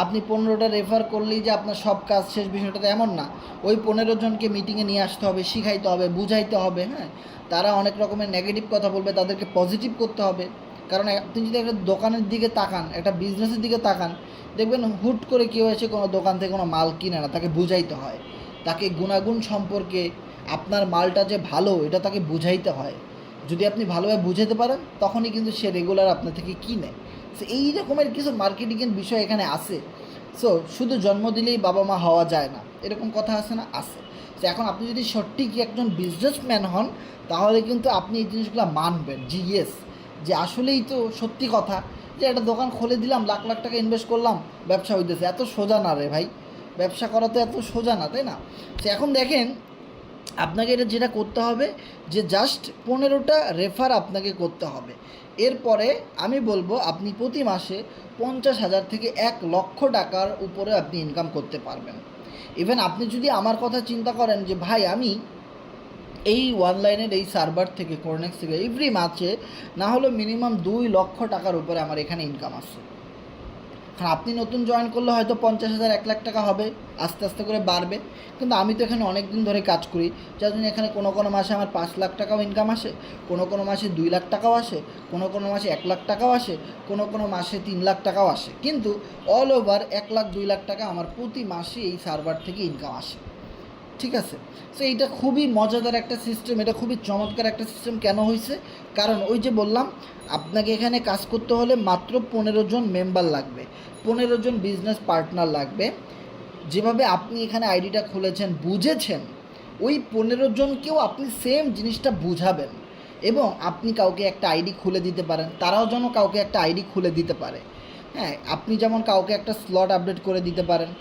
আপনি 15টা রেফার করলেই যে আপনার সব কাজ শেষ, বিষয়টা তো এমন না। ওই 15 জনকে মিটিংয়ে নিয়ে আসতে হবে, শিখাইতে হবে, বুঝাইতে হবে। হ্যাঁ, তারা অনেক রকমের নেগেটিভ কথা বলবে, তাদেরকে পজিটিভ করতে হবে। কারণ আপনি যদি একটা দোকানের দিকে তাকান, একটা বিজনেসের দিকে তাকান, দেখবেন হুট করে কেউ এসে কোনো দোকান থেকে কোনো মাল কিনে না, তাকে বুঝাইতে হয়, তাকে গুণাগুণ সম্পর্কে, আপনার মালটা যে ভালো এটা তাকে বুঝাইতে হয়। যদি আপনি ভালোভাবে বুঝাতে পারেন, তখনই কিন্তু সে রেগুলার আপনার থেকে কিনে। সো এই রকমের কিছু মার্কেটিংয়ের বিষয় এখানে আছে। সো শুধু জন্ম দিলেই বাবা মা হওয়া যায় না, এরকম কথা আছে না? আছে। তো এখন আপনি যদি সত্যিই একজন বিজনেসম্যান হন, তাহলে কিন্তু আপনি এই জিনিসগুলো মানবেন, জি ইয়েস, যে আসলেই তো সত্যি কথা, যে একটা দোকান খুলে দিলাম, লাখ লাখ টাকা ইনভেস্ট করলাম, ব্যবসা হইতেছে। এত সোজা না রে ভাই, ব্যবসা করা তো এত সোজা না, তাই না? তো এখন দেখেন, আপনাকে এটা যেটা করতে হবে, যে জাস্ট 15টা রেফার আপনাকে করতে হবে। এরপরে আমি বলবো আপনি প্রতি মাসে 50,000 থেকে 1,00,000 টাকার উপরে আপনি ইনকাম করতে পারবেন। ইভেন আপনি যদি আমার কথা চিন্তা করেন যে ভাই আমি এই অনলাইনের এই সার্ভার থেকে, কোরনেক্স থেকে এভরি মাসে না হলেও মিনিমাম 2,00,000 টাকার উপরে আমার এখানে ইনকাম আছে। কারণ আপনি নতুন জয়েন করলে হয়তো 50,000, 1,00,000 টাকা হবে, আস্তে আস্তে করে বাড়বে। কিন্তু আমি তো এখানে অনেক দিন ধরে কাজ করি, যার জন্য এখানে কোনো কোনো মাসে আমার 5,00,000 টাকাও ইনকাম আসে, কোনো কোনো মাসে 2,00,000 টাকাও আসে, কোনো কোনো মাসে 1,00,000 টাকাও আসে, কোনো কোনো মাসে 3,00,000 টাকাও আসে। কিন্তু অল ওভার 1,00,000, 2,00,000 টাকা আমার প্রতি মাসে এই সার্ভার থেকে ইনকাম আসে। ঠিক আছে, সো এইটা খুবই মজাদার একটা সিস্টেম, এটা খুবই চমৎকার একটা সিস্টেম। কেন হয়েছে? কারণ ওই যে বললাম, আপনাকে এখানে কাজ করতে হলে মাত্র 15 জন মেম্বার লাগবে, 15 জন বিজনেস পার্টনার লাগবে। যেভাবে আপনি এখানে আইডিটা খুলেছেন, বুঝেছেন, ওই 15 জনকেও আপনি সেম জিনিসটা বুঝাবেন, এবং আপনি কাউকে একটা আইডি খুলে দিতে পারেন, তারাও যেন কাউকে একটা আইডি খুলে দিতে পারে। হ্যাঁ, আপনি যেমন কাউকে একটা স্লট আপডেট করে দিতে পারেন,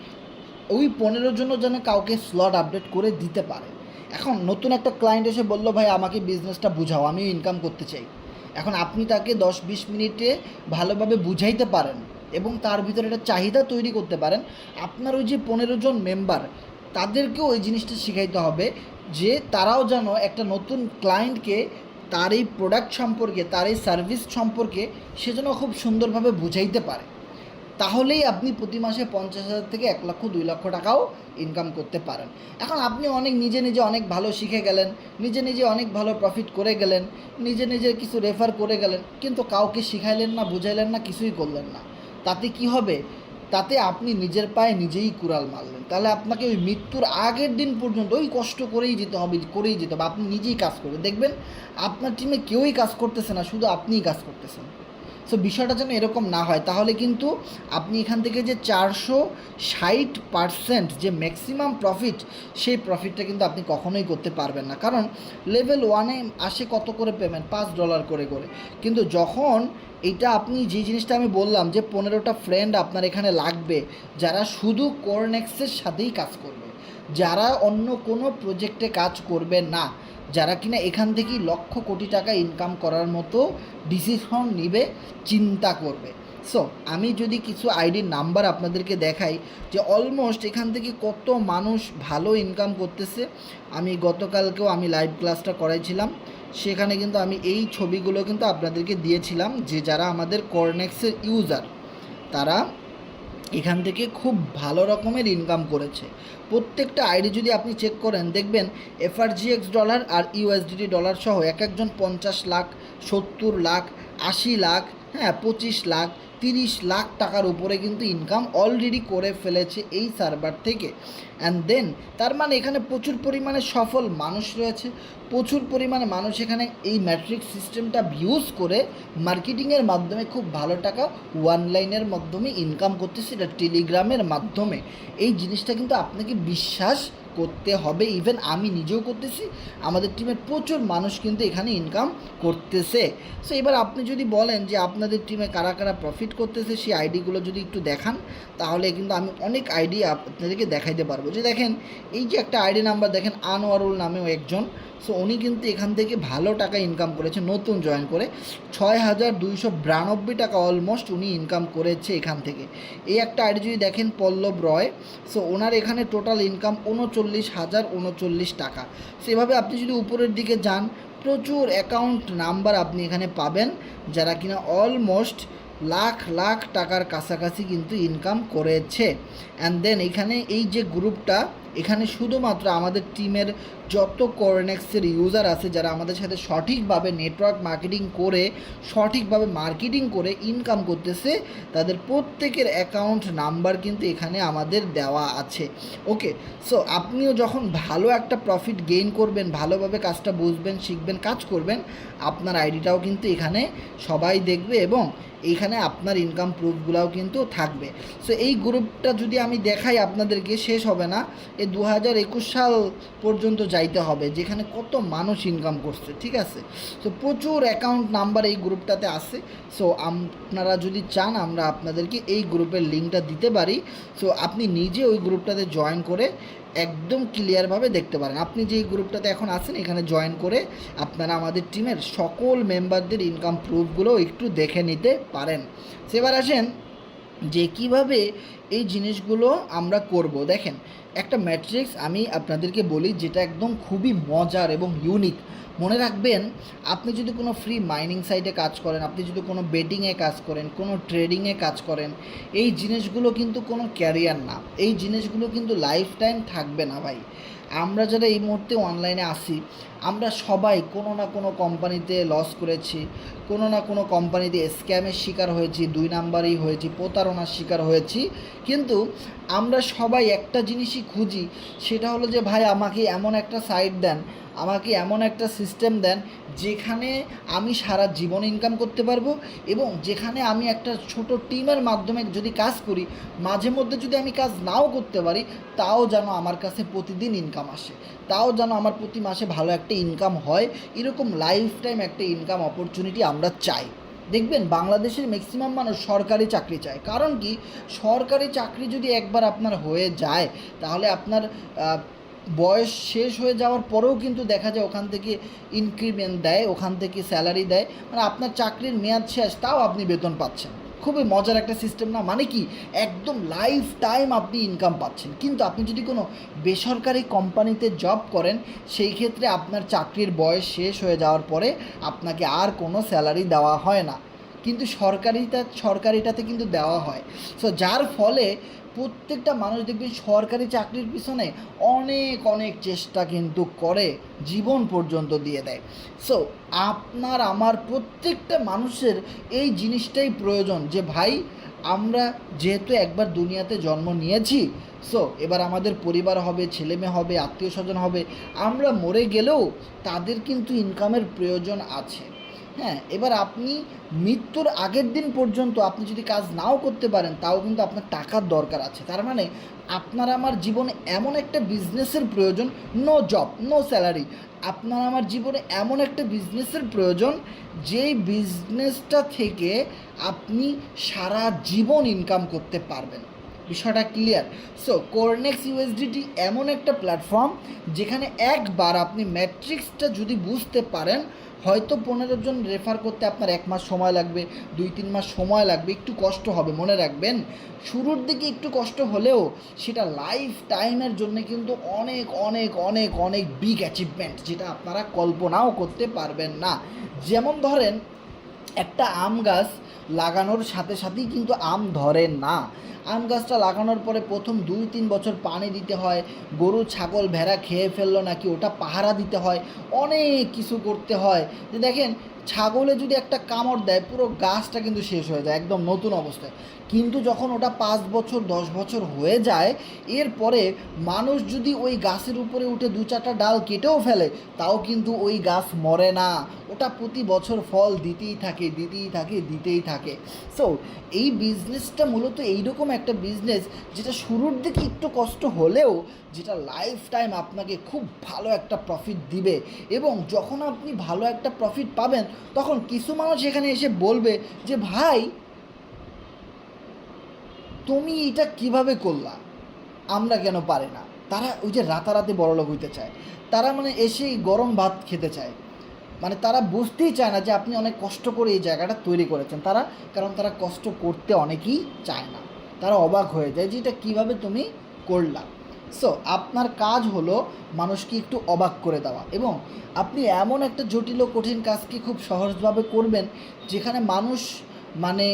ওই 15 জনের জন্য কাউকে স্লট আপডেট করে দিতে পারে। এখন নতুন একটা ক্লায়েন্ট এসে বললো ভাই আমাকে বিজনেসটা বুঝাও, আমিও ইনকাম করতে চাই। এখন আপনি তাকে 10-20 মিনিটে ভালোভাবে বুঝাইতে পারেন, এবং তার ভিতরে একটা চাহিদা তৈরি করতে পারেন। আপনার ওই যে 15 জন মেম্বার, তাদেরকেও ওই জিনিসটা শিখাইতে হবে, যে তারাও যেন একটা নতুন ক্লায়েন্টকে তার এই প্রোডাক্ট সম্পর্কে, তার এই সার্ভিস সম্পর্কে সে যেন খুব সুন্দরভাবে বুঝাইতে পারে। তাহলেই আপনি প্রতি মাসে 50,000 থেকে 1 লক্ষ 2 লক্ষ টাকাও ইনকাম করতে পারেন। এখন আপনি অনেক নিজে নিজে অনেক ভালো শিখে গেলেন, নিজে নিজে অনেক ভালো প্রফিট করে গেলেন, নিজে নিজে কিছু রেফার করে গেলেন, কিন্তু কাউকে শিখাইলেন না, বুঝাইলেন না, কিছুই করলেন না। তাতে কি হবে? তাতে আপনি নিজের পায়ে নিজেই কুড়াল মারলেন। তাহলে আপনাকে ওই মৃত্যুর আগের দিন পর্যন্ত ওই কষ্ট করেই যেতে হবে, করেই যেতে হবে। আপনি নিজেই কাজ করবেন, দেখবেন আপনার টিমে কেউই কাজ করতেছে না, শুধু আপনিই কাজ করতেছেন। সো বিষয়টা যেন এরকম না হয়, তাহলে কিন্তু আপনি এখান থেকে যে 460% যে ম্যাক্সিমাম প্রফিট, সেই প্রফিটটা কিন্তু আপনি কখনোই করতে পারবেন না। কারণ লেভেল 1-এ আসে কত করে পেমেন্ট? $5 করে করে। কিন্তু যখন এটা আপনি যে জিনিসটা আমি বললাম যে 15টা ফ্রেন্ড আপনার এখানে লাগবে, যারা শুধু কোরনেক্সের সাথেই কাজ করবে, যারা অন্য কোনো প্রজেক্টে কাজ করবে না, যারা কিনা এখান থেকেই লক্ষ কোটি টাকা ইনকাম করার মতো ডিসিশন নিবে, চিন্তা করবে। সো আমি যদি কিছু আইডির নাম্বার আপনাদেরকে দেখাই যে অলমোস্ট এখান থেকে কত মানুষ ভালো ইনকাম করতেছে। আমি গতকালকেও আমি লাইভ ক্লাসটা করাইছিলাম, সেখানে কিন্তু আমি এই ছবিগুলো কিন্তু আপনাদেরকে দিয়েছিলাম যে যারা আমাদের কর্নেক্সের ইউজার, তারা এখান থেকে খুব ভালো রকমের ইনকাম করেছে। প্রত্যেকটা আইডি যদি আপনি চেক করেন, দেখবেন এফআরজিএক্স ডলার আর ইউএসডিটি ডলার সহ এক একজন 50 লাখ, 70 লাখ, 80 লাখ, হ্যাঁ 25 লাখ, 30 লাখ টাকার উপরে কিন্তু ইনকাম অলরেডি করে ফেলেছে এই সার্ভার থেকে। অ্যান্ড দেন তার মানে এখানে প্রচুর পরিমাণে সফল মানুষ রয়েছে, প্রচুর পরিমাণে মানুষ এখানে এই ম্যাট্রিক্স সিস্টেমটা ইউজ করে মার্কেটিংয়ের মাধ্যমে খুব ভালো টাকা অনলাইনের মাধ্যমে ইনকাম করতেছে, এটা টেলিগ্রামের মাধ্যমে। এই জিনিসটা কিন্তু আপনাকে বিশ্বাস করতে হবে। ইভেন আমি নিজেও করতেছি, আমাদের টিমের প্রচুর মানুষ কিন্তু এখানে ইনকাম করতেছে। সো এবার আপনি যদি বলেন যে আপনাদের টিমে কারা কারা প্রফিট করতেছে, সেই আইডিগুলো যদি একটু দেখান, তাহলে কিন্তু আমি অনেক আইডি আপনাদেরকে দেখাইতে পারবো। যে দেখেন এই যে একটা আইডি নাম্বার দেখেন, আনোয়ারুল নামেও একজন, সো উনি কিন্তু এখান থেকে ভালো টাকা ইনকাম করেছে নতুন জয়েন করে, 6,292 টাকা অলমোস্ট উনি ইনকাম করেছে এখান থেকে। এই একটা আইডি যদি দেখেন পল্লব রয়, সো ওনার এখানে টোটাল ইনকাম 39,039 টাকা। সেভাবে আপনি যদি উপরের দিকে যান, প্রচুর অ্যাকাউন্ট নাম্বার আপনি এখানে পাবেন, যারা কিনা অলমোস্ট লাখ লাখ টাকার কাছাকাছি কিন্তু ইনকাম করেছে। অ্যান্ড দেন এখানে এই যে গ্রুপটা, এখানে শুধুমাত্র আমাদের টিমের যত কর্নেক্সের ইউজার আছে, যারা আমাদের সাথে সঠিকভাবে নেটওয়ার্ক মার্কেটিং করে, সঠিকভাবে মার্কেটিং করে ইনকাম করতেছে, তাদের প্রত্যেকের অ্যাকাউন্ট নাম্বার কিন্তু এখানে আমাদের দেওয়া আছে। ওকে, সো আপনিও যখন ভালো একটা প্রফিট গেইন করবেন, ভালোভাবে কাজটা বুঝবেন, শিখবেন, কাজ করবেন, আপনার আইডিটাও কিন্তু এখানে সবাই দেখবে এবং এইখানে আপনার ইনকাম প্রুফগুলোও কিন্তু থাকবে। সো এই গ্রুপটা যদি আমি দেখাই আপনাদেরকে, শেষ হবে না, এই 2021 সাল পর্যন্ত যাইতে হবে, যেখানে কত মানুষ ইনকাম করছে। ঠিক আছে, সো প্রচুর অ্যাকাউন্ট নাম্বার এই গ্রুপটাতে আছে। সো আপনারা যদি চান আমরা আপনাদেরকে এই গ্রুপের লিঙ্কটা দিতে পারি, সো আপনি নিজে ওই গ্রুপটাতে জয়েন করে একদম ক্লিয়ারভাবে দেখতে পারেন। আপনি যে গ্রুপটাতে এখন আছেন, এখানে জয়েন করে আপনারা আমাদের টিমের সকল মেম্বারদের ইনকাম প্রুফগুলো একটু দেখে নিতে পারেন। সেবার আসেন যে কিভাবে এই জিনিসগুলো আমরা করব। দেখেন একটা ম্যাট্রিক্স আমি আপনাদেরকে বলি, যেটা একদম খুবই মজার এবং ইউনিক। মনে রাখবেন, আপনি যদি কোনো ফ্রি মাইনিং সাইটে কাজ করেন, আপনি যদি কোনো বেটিংয়ে কাজ করেন, কোনো ট্রেডিংয়ে কাজ করেন, এই জিনিসগুলো কিন্তু কোনো ক্যারিয়ার না, এই জিনিসগুলো কিন্তু লাইফ টাইম থাকবে না ভাই। আমরা যারা এই মুহূর্তে অনলাইনে আসি, আমরা সবাই কোনো না কোনো কোম্পানিতে লস করেছি, কোনো না কোনো কোম্পানিতে স্ক্যামের শিকার হয়েছি, 2 নাম্বারই হয়েছি, প্রতারণার শিকার হয়েছি। কিন্তু আমরা সবাই একটা জিনিসই খুঁজি, সেটা হলো যে ভাই আমাকে এমন একটা সাইট দেন, আমাকে এমন একটা সিস্টেম দেন যেখানে আমি সারা জীবন ইনকাম করতে পারবো, এবং যেখানে আমি একটা ছোট টিমের মাধ্যমে যদি কাজ করি, মাঝে মধ্যে যদি আমি কাজ নাও করতে পারি, তাও যেন আমার কাছে প্রতিদিন ইনকাম আসে, তাও যেন আমার প্রতি মাসে ভালো একটা ইনকাম হয়। এরকম লাইফ টাইম একটা ইনকাম অপরচুনিটি আমরা চাই। দেখবেন বাংলাদেশের ম্যাক্সিমাম মানুষ সরকারি চাকরি চায়। কারণ কি, সরকারি চাকরি যদি একবার আপনার হয়ে যায়, তাহলে আপনার বয়স শেষ হয়ে যাওয়ার পরেও কিন্তু দেখা যায় ওখান থেকে ইনক্রিমেন্ট দেয়, ওখান থেকে স্যালারি দেয়, মানে আপনার চাকরির মেয়াদ শেষ তাও আপনি বেতন পাচ্ছেন। খুবই মজার একটা সিস্টেম না? মানে কি, একদম লাইফ টাইম আপনি ইনকাম পাচ্ছেন। কিন্তু আপনি যদি কোনো বেসরকারি কোম্পানিতে জব করেন, সেই ক্ষেত্রে আপনার চাকরির বয়স শেষ হয়ে যাওয়ার পরে আপনাকে আর কোনো স্যালারি দেওয়া হয় না। কিন্তু সরকারিটাতে কিন্তু দেওয়া হয়। সো যার ফলে প্রত্যেকটা মানুষ দেখবেন সরকারি চাকরির পিছনে অনেক অনেক চেষ্টা কিন্তু করে, জীবন পর্যন্ত দিয়ে দেয়। সো আপনার আমার প্রত্যেকটা মানুষের এই জিনিসটাই প্রয়োজন যে ভাই আমরা যেহেতু একবার দুনিয়াতে জন্ম নিয়েছি, সো এবার আমাদের পরিবার হবে, ছেলেমেয়ে হবে, আত্মীয় স্বজন হবে, আমরা মরে গেলেও তাদের কিন্তু ইনকামের প্রয়োজন আছে। হ্যাঁ, এবার আপনি মৃত্যুর আগের দিন পর্যন্ত আপনি যদি কাজ নাও করতে পারেন তাও কিন্তু আপনার টাকার দরকার আছে। তার মানে আপনার আমার জীবনে এমন একটা বিজনেসের প্রয়োজন, নো জব নো স্যালারি, আপনার আমার জীবনে এমন একটা বিজনেসের প্রয়োজন যেই বিজনেসটা থেকে আপনি সারা জীবন ইনকাম করতে পারবেন। বিষয়টা ক্লিয়ার? সো কোরনেক্স ইউএসডিটি এমন একটা প্ল্যাটফর্ম যেখানে একবার আপনি ম্যাট্রিক্সটা যদি বুঝতে পারেন, হয়তো 15 জন রেফার করতে আপনার 1 মাস সময় লাগবে, 2-3 মাস সময় লাগবে, একটু কষ্ট হবে। মনে রাখবেন শুরুর দিকে একটু কষ্ট হলেও সেটা লাইফ টাইমের জন্য কিন্তু অনেক অনেক অনেক অনেক বিগ অ্যাচিভমেন্ট, যেটা আপনারা কল্পনাও করতে পারবেন না। যেমন ধরেন একটা আম গাছ লাগানোর সাথে সাথেই কিন্তু আম ধরে না। আম গাছটা লাগানোর পরে প্রথম 2-3 বছর পানি দিতে হয়, গরু ছাগল ভেড়া খেয়ে ফেললো নাকি ওটা পাহারা দিতে হয়, অনেক কিছু করতে হয়। যে দেখেন ছাগলে যদি একটা কামড় দেয় পুরো গাছটা কিন্তু শেষ হয়ে যায় একদম নতুন অবস্থায়। কিন্তু যখন ওটা 5 বছর 10 বছর হয়ে যায়, এরপরে মানুষ যদি ওই গাছের উপরে উঠে 2-4টা ডাল কেটেও ফেলে তাও কিন্তু ওই গাছ মরে না, ওটা প্রতি বছর ফল দিতেই থাকে দিতেই থাকে দিতেই থাকে। সো এই বিজনেসটা মূলত এইরকম একটা বিজনেস যেটা শুরুর দিকে একটু কষ্ট হলেও যেটা লাইফ টাইম আপনাকে খুব ভালো একটা প্রফিট দিবে। এবং যখন আপনি ভালো একটা প্রফিট পাবেন তখন কিছু মানুষ এখানে এসে বলবে যে ভাই তুমি এটা কিভাবে করলা, আমরা কেন পারি না। তারা ওই যে রাতারাতি বড়লোক হইতে চায়, তারা মানে এসেই গরম ভাত খেতে চায়, মানে তারা বুঝতেই চায় না যে আপনি অনেক কষ্ট করে এই জায়গাটা তৈরি করেছেন। কারণ তারা কষ্ট করতে অনেকেই চায় না, তারা অবাক হয়ে যায় যে এটা কীভাবে তুমি করলা। সো আপনার কাজ হলো মানুষকে একটু অবাক করে দেওয়া, এবং আপনি এমন একটা জটিল ও কঠিন কাজকে খুব সহজভাবে করবেন যেখানে মানুষ মানে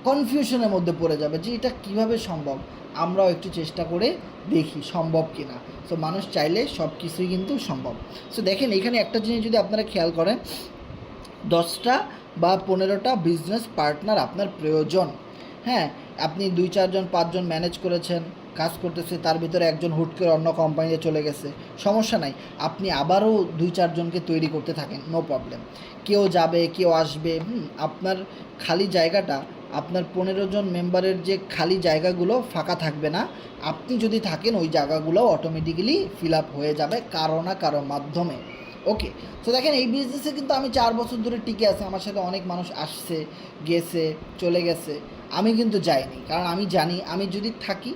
কনফিউশনের মধ্যে পড়ে যাবে যে এটা কিভাবে সম্ভব। আমরাও একটু চেষ্টা করে দেখি সম্ভব কিনা। সো মানুষ চাইলে সব কিছুই কিন্তু সম্ভব। সো দেখেন এখানে একটা জিনিস যদি আপনারা খেয়াল করেন, 10টা বা 15টা বিজনেস পার্টনার আপনার প্রয়োজন। হ্যাঁ, আপনি 2-4 জন 5 জন ম্যানেজ করেছেন, কাজ করতেছে, তার ভিতরে একজন হুট করে অন্য কোম্পানিতে চলে গেছে, সমস্যা নাই, আপনি আবারও 2-4 জনকে তৈরি করতে থাকেন, নো প্রবলেম। কেউ যাবে কেউ আসবে, আপনার খালি জায়গাটা, আপনার 15 জন মেম্বারের যে খালি জায়গাগুলো ফাঁকা থাকবে না, আপনি যদি থাকেন ওই জায়গাগুলো অটোমেটিক্যালি ফিল আপ হয়ে যাবে কারো না কারো মাধ্যমে। ওকে, তো দেখেন এই বিজনেসে কিন্তু আমি 4 বছর ধরে টিকে আছি, আমার সাথে অনেক মানুষ আসছে গেছে চলে গেছে, আমি কিন্তু যাইনি। কারণ আমি জানি আমি যদি থাকি,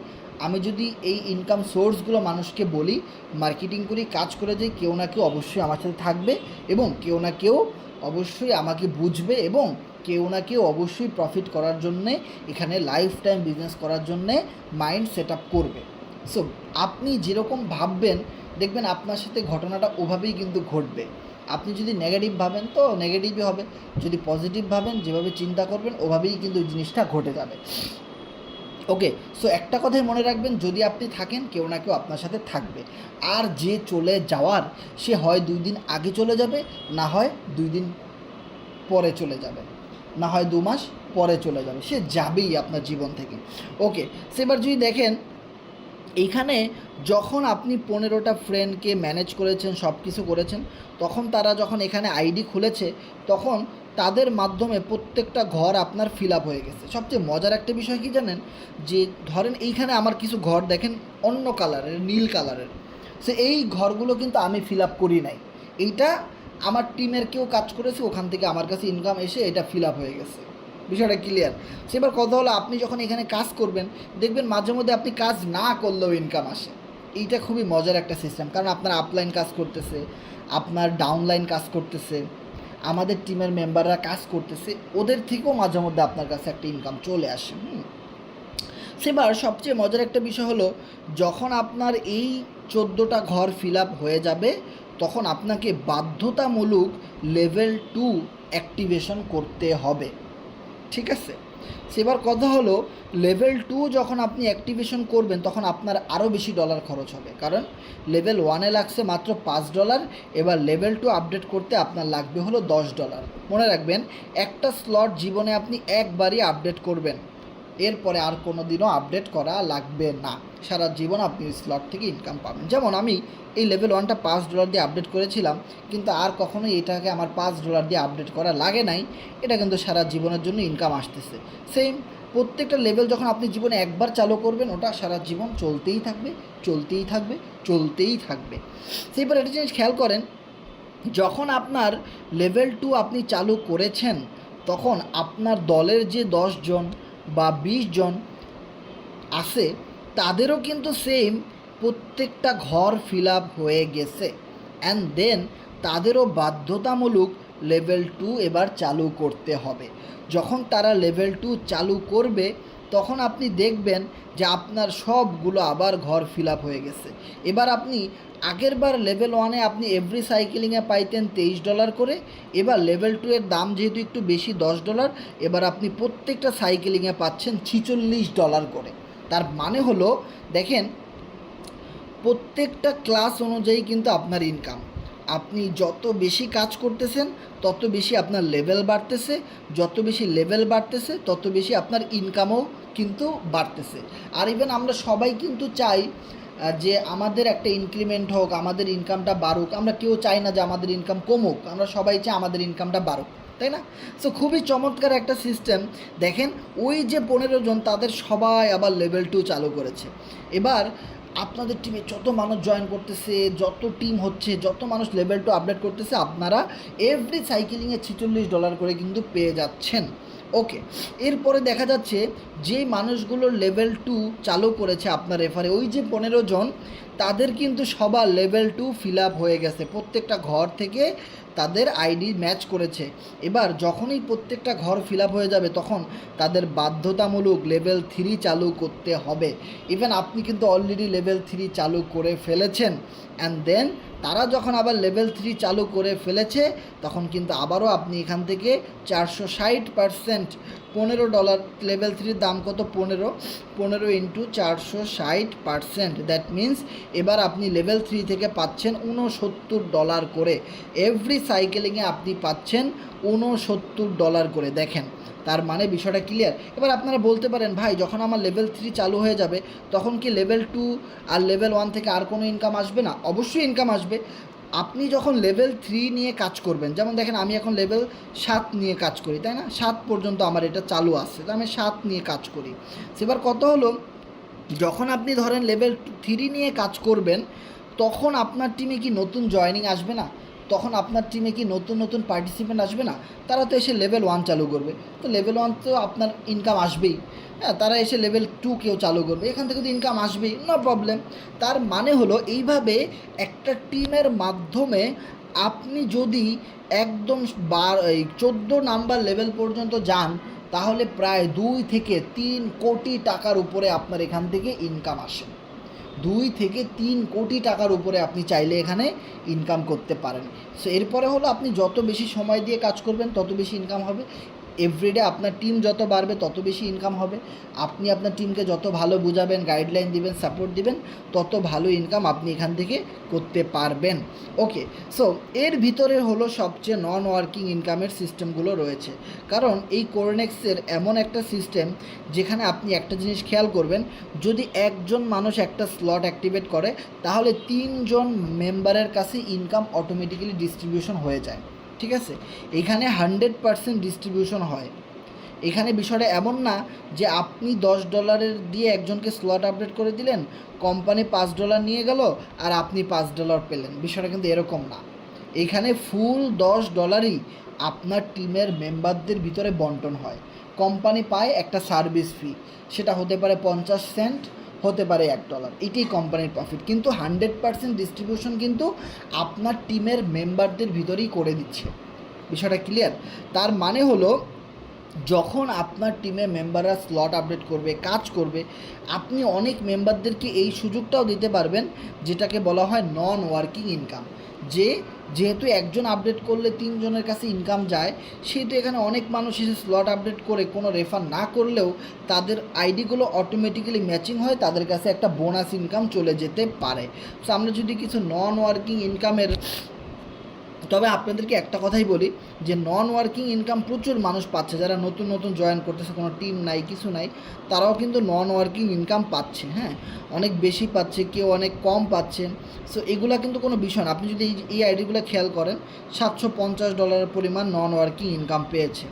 আমি যদি এই ইনকাম সোর্সগুলো মানুষকে বলি, মার্কেটিং করি, কাজ করে যাই, কেউ না কেউ অবশ্যই আমার সাথে থাকবে, এবং কেউ না কেউ অবশ্যই আমাকে বুঝবে, এবং কেউ না কেউ অবশ্যই প্রফিট করার জন্যে এখানে লাইফ টাইম বিজনেস করার জন্যে মাইন্ড সেট আপ করবে। সো আপনি যেরকম ভাববেন দেখবেন আপনার সাথে ঘটনাটা ওভাবেই কিন্তু ঘটবে। আপনি যদি নেগেটিভ ভাবেন তো নেগেটিভই হবে, যদি পজিটিভ ভাবেন যেভাবে চিন্তা করবেন ওভাবেই কিন্তু জিনিসটা ঘটে যাবে। ওকে, সো একটা কথাই মনে রাখবেন, যদি আপনি থাকেন কেউ না কেউ আপনার সাথে থাকবে। আর যে চলে যাওয়ার সে হয় 2 দিন আগে চলে যাবে, না হয় 2 দিন পরে চলে যাবে, না হয় 2 মাস পরে চলে যাবে, সে যাবেই আপনার জীবন থেকে। ওকে, সেবার যদি দেখেন এইখানে যখন আপনি 15টা ফ্রেন্ডকে ম্যানেজ করেছেন, সব কিছু করেছেন, তখন তারা যখন এখানে আইডি খুলেছে তখন তাদের মাধ্যমে প্রত্যেকটা ঘর আপনার ফিল আপ হয়ে গেছে। সবচেয়ে মজার একটা বিষয় কি জানেন, যে ধরেন এইখানে আমার কিছু ঘর দেখেন অন্য কালারের, নীল কালারের, সে এই ঘরগুলো কিন্তু আমি ফিল আপ করি নাই, এইটা আমার টিমের কেউ কাজ করেছে, ওখান থেকে আমার কাছে ইনকাম এসে এটা ফিল আপ হয়ে গেছে। বিষয়টা ক্লিয়ার? সেবার কথা হলো আপনি যখন এখানে কাজ করবেন দেখবেন মাঝে মধ্যে আপনি কাজ না করলেও ইনকাম আসে। এইটা খুবই মজার একটা সিস্টেম, কারণ আপনার আপলাইন কাজ করতেছে, আপনার ডাউনলাইন কাজ করতেছে, আমাদের টিমের মেম্বাররা কাজ করতেছে, ওদের থেকেও মাঝে মধ্যে আপনার কাছে একটা ইনকাম চলে আসে। সেবার সবচেয়ে মজার একটা বিষয় হলো যখন আপনার এই 14টা ঘর ফিল আপ হয়ে যাবে তখন আপনাকে বাধ্যতামূলক লেভেল 2 অ্যাক্টিভেশন করতে হবে। ঠিক আছে। এবার কথা হলো লেভেল 2 যখন আপনি অ্যাক্টিভেশন করবেন তখন আপনার আরও বেশি ডলার খরচ হবে, কারণ লেভেল 1-এ লাগছে মাত্র $5, এবার লেভেল 2 আপডেট করতে আপনার লাগবে হলো $10। মনে রাখবেন একটা স্লট জীবনে আপনি একবারই আপডেট করবেন, এরপরে আর কোনো দিনও আপডেট করা লাগবে না, সারা জীবন আপনি ওই স্লট থেকে ইনকাম পাবেন। যেমন আমি এই লেভেল 1টা $5 দিয়ে আপডেট করেছিলাম, কিন্তু আর কখনোই এটাকে আমার $5 দিয়ে আপডেট করা লাগে নাই, এটা কিন্তু সারা জীবনের জন্য ইনকাম আসতেছে। সেম প্রত্যেকটা লেভেল যখন আপনি জীবনে একবার চালু করবেন ওটা সারা জীবন চলতেই থাকবে, চলতেই থাকবে, চলতেই থাকবে। সেইবার একটা জিনিস খেয়াল করেন, যখন আপনার লেভেল 2 আপনি চালু করেছেন তখন আপনার দলের যে 10 জন বা 20 জন আছে তাদেরও কিন্তু সেম প্রত্যেকটা ঘর ফিল আপ হয়ে গেছে, অ্যান্ড দেন তাদেরও বাধ্যতামূলক লেভেল 2 এবার চালু করতে হবে। যখন তারা লেভেল 2 চালু করবে তখন আপনি দেখবেন যে আপনার সবগুলো আবার ঘর ফিল আপ হয়ে গেছে। এবার আপনি আগের বার লেভেল 1-এ আপনি এভরি সাইকেলিংয়ে পাইতেন $23 করে, এবার লেভেল 2 এর দাম যেহেতু একটু বেশি $10, এবার আপনি প্রত্যেকটা সাইকেলিংয়ে পাচ্ছেন $46 করে। তার মানে হলো দেখেন প্রত্যেকটা ক্লাস অনুযায়ী কিন্তু আপনার ইনকাম, আপনি যত বেশি কাজ করতেছেন তত বেশি আপনার লেভেল বাড়তেছে, যত বেশি লেভেল বাড়তেছে তত বেশি আপনার ইনকামও কিন্তু বাড়তেছে। আর ইভেন আমরা সবাই কিন্তু চাই যে আমাদের একটা ইনক্রিমেন্ট হোক, আমাদের ইনকামটা বাড়ুক, আমরা কেউ চাই না যে আমাদের ইনকাম কমুক, আমরা সবাই চাই আমাদের ইনকামটা বাড়ুক, তাই না? সো খুবই চমৎকার একটা সিস্টেম। দেখেন ওই যে 15 জন তাদের সবাই আবার লেভেল 2 চালু করেছে। এবার আপনাদের টিমে যত মানুষ জয়েন করতেছে, যত টিম হচ্ছে, যত মানুষ লেভেল 2 আপডেট করতেছে, আপনারা এভরি সাইকেলিংয়ে $46 করে কিন্তু পেয়ে যাচ্ছেন। ওকে, এরপরে দেখা যাচ্ছে যে মানুষগুলোর লেভেল 2 চালু করেছে আপনার রেফারে, ওই যে 15 জন তাদের কিন্তু সবার লেভেল 2 ফিল আপ হয়ে গেছে, প্রত্যেকটা ঘর থেকে তাদের আইডি ম্যাচ করেছে। এবার যখনই প্রত্যেকটা ঘর ফিল আপ হয়ে যাবে তখন তাদের বাধ্যতামূলক লেভেল 3 চালু করতে হবে। ইভেন আপনি কিন্তু অলরেডি লেভেল 3 চালু করে ফেলেছেন, অ্যান্ড দেন তারা যখন আবার লেভেল 3 চালু করে ফেলেছে তখন কিন্তু আবারও আপনি এখান থেকে 460% $15, লেভেল 3 দাম কত? 15 ইন্টু 460%, দ্যাট মিন্স এবার আপনি লেভেল 3 থেকে পাচ্ছেন $69 করে। এভরি সাইকেলিংয়ে আপনি পাচ্ছেন $69 করে। দেখেন তার মানে বিষয়টা ক্লিয়ার। এবার আপনারা বলতে পারেন ভাই যখন আমার লেভেল 3 চালু হয়ে যাবে তখন কি লেভেল 2 আর লেভেল 1 থেকে আর কোনো ইনকাম আসবে না? অবশ্যই ইনকাম আসবে। আপনি যখন লেভেল 3 নিয়ে কাজ করবেন, যেমন দেখেন আমি এখন লেভেল 7 নিয়ে কাজ করি, তাই না? 7 পর্যন্ত আমার এটা চালু আছে, তো আমি 7 নিয়ে কাজ করি। সেবার কত হলো, যখন আপনি ধরেন লেভেল 3 নিয়ে কাজ করবেন তখন আপনার টিমে কি নতুন জয়েনিং আসবে না? তখন আপনার টিমে কি নতুন নতুন পার্টিসিপেন্ট আসবে না? তারা তো এসে লেভেল 1 চালু করবে, তো লেভেল 1 তো আপনার ইনকাম আসবেই। হ্যাঁ, তারা এসে লেভেল 2 কেউ চালু করবে, এখান থেকে তো ইনকাম আসবেই, নো প্রবলেম। তার মানে হলো এইভাবে একটা টিমের মাধ্যমে আপনি যদি একদম 14 নাম্বার লেভেল পর্যন্ত যান তাহলে প্রায় 2 থেকে 3 কোটি টাকার উপরে আপনার এখান থেকে ইনকাম আসে। 2 থেকে 3 কোটি টাকার উপরে আপনি চাইলে এখানে ইনকাম করতে পারেন। সো এরপরে হলো আপনি যত বেশি সময় দিয়ে কাজ করবেন তত বেশি ইনকাম হবে। এভরিডে আপনার টিম যত বাড়বে তত বেশি ইনকাম হবে। আপনি আপনার টিমকে যত ভালো বুঝাবেন, গাইডলাইন দিবেন, সাপোর্ট দিবেন, তত ভালো ইনকাম আপনি এখান থেকে করতে পারবেন। ওকে, সো এর ভিতরে হলো সবচেয়ে নন ওয়ার্কিং ইনকামের সিস্টেমগুলো রয়েছে, কারণ এই কোরনেক্সের এমন একটা সিস্টেম যেখানে আপনি একটা জিনিস খেয়াল করবেন, যদি একজন মানুষ একটা স্লট অ্যাক্টিভেট করে তাহলে 3 জন মেম্বারের কাছে ইনকাম অটোমেটিক্যালি ডিস্ট্রিবিউশন হয়ে যায়। ঠিক আছে, এখানে 100% ডিস্ট্রিবিউশন হয়। এখানে বিষয়টা এমন না যে আপনি $10 দিয়ে একজনকে স্লট আপডেট করে দিলেন, কোম্পানি $5 নিয়ে গেল আর আপনি $5 পেলেন, বিষয়টা কিন্তু এরকম না। এখানে ফুল $10ই আপনার টিমের মেম্বারদের ভিতরে বন্টন হয়। কোম্পানি পায় একটা সার্ভিস ফি, সেটা হতে পারে 50 সেন্ট, হতে পারে $1, এটাই কোম্পানির প্রফিট, কিন্তু 100% ডিস্ট্রিবিউশন কিন্তু আপনার টিমের মেম্বারদের ভিতরেই করে দিচ্ছে। বিষয়টা ক্লিয়ার? তার মানে হলো যখন আপনার টিমে মেম্বাররা স্লট আপডেট করবে, কাজ করবে, আপনি অনেক মেম্বারদেরকে এই সুযোগটাও দিতে পারবেন যেটাকে বলা হয় নন ওয়ার্কিং ইনকাম। যেহেতু একজন আপডেট করলে 3 জনের কাছে ইনকাম যায়, সেহেতু এখানে অনেক মানুষ এসে স্লট আপডেট করে কোনো রেফার না করলেও তাদের আইডিগুলো অটোমেটিক্যালি ম্যাচিং হয়, তাদের কাছে একটা বোনাস ইনকাম চলে যেতে পারে। সো আমরা যদি কিছু নন ওয়ার্কিং ইনকামের, তবে আপনাদেরকে একটা কথাই বলি যে নন ওয়ার্কিং ইনকাম প্রচুর মানুষ পাচ্ছে, যারা নতুন নতুন জয়েন করতেছে, কোনো টিম নাই, কিছু নাই, তারাও কিন্তু নন ওয়ার্কিং ইনকাম পাচ্ছে। হ্যাঁ, অনেক বেশি পাচ্ছে, কেউ অনেক কম পাচ্ছে। সো এগুলা কিন্তু কোনো বিষয় না। আপনি যদি এই আইডিগুলো খেয়াল করেন, $750 পরিমাণ নন ওয়ার্কিং ইনকাম পেয়েছে,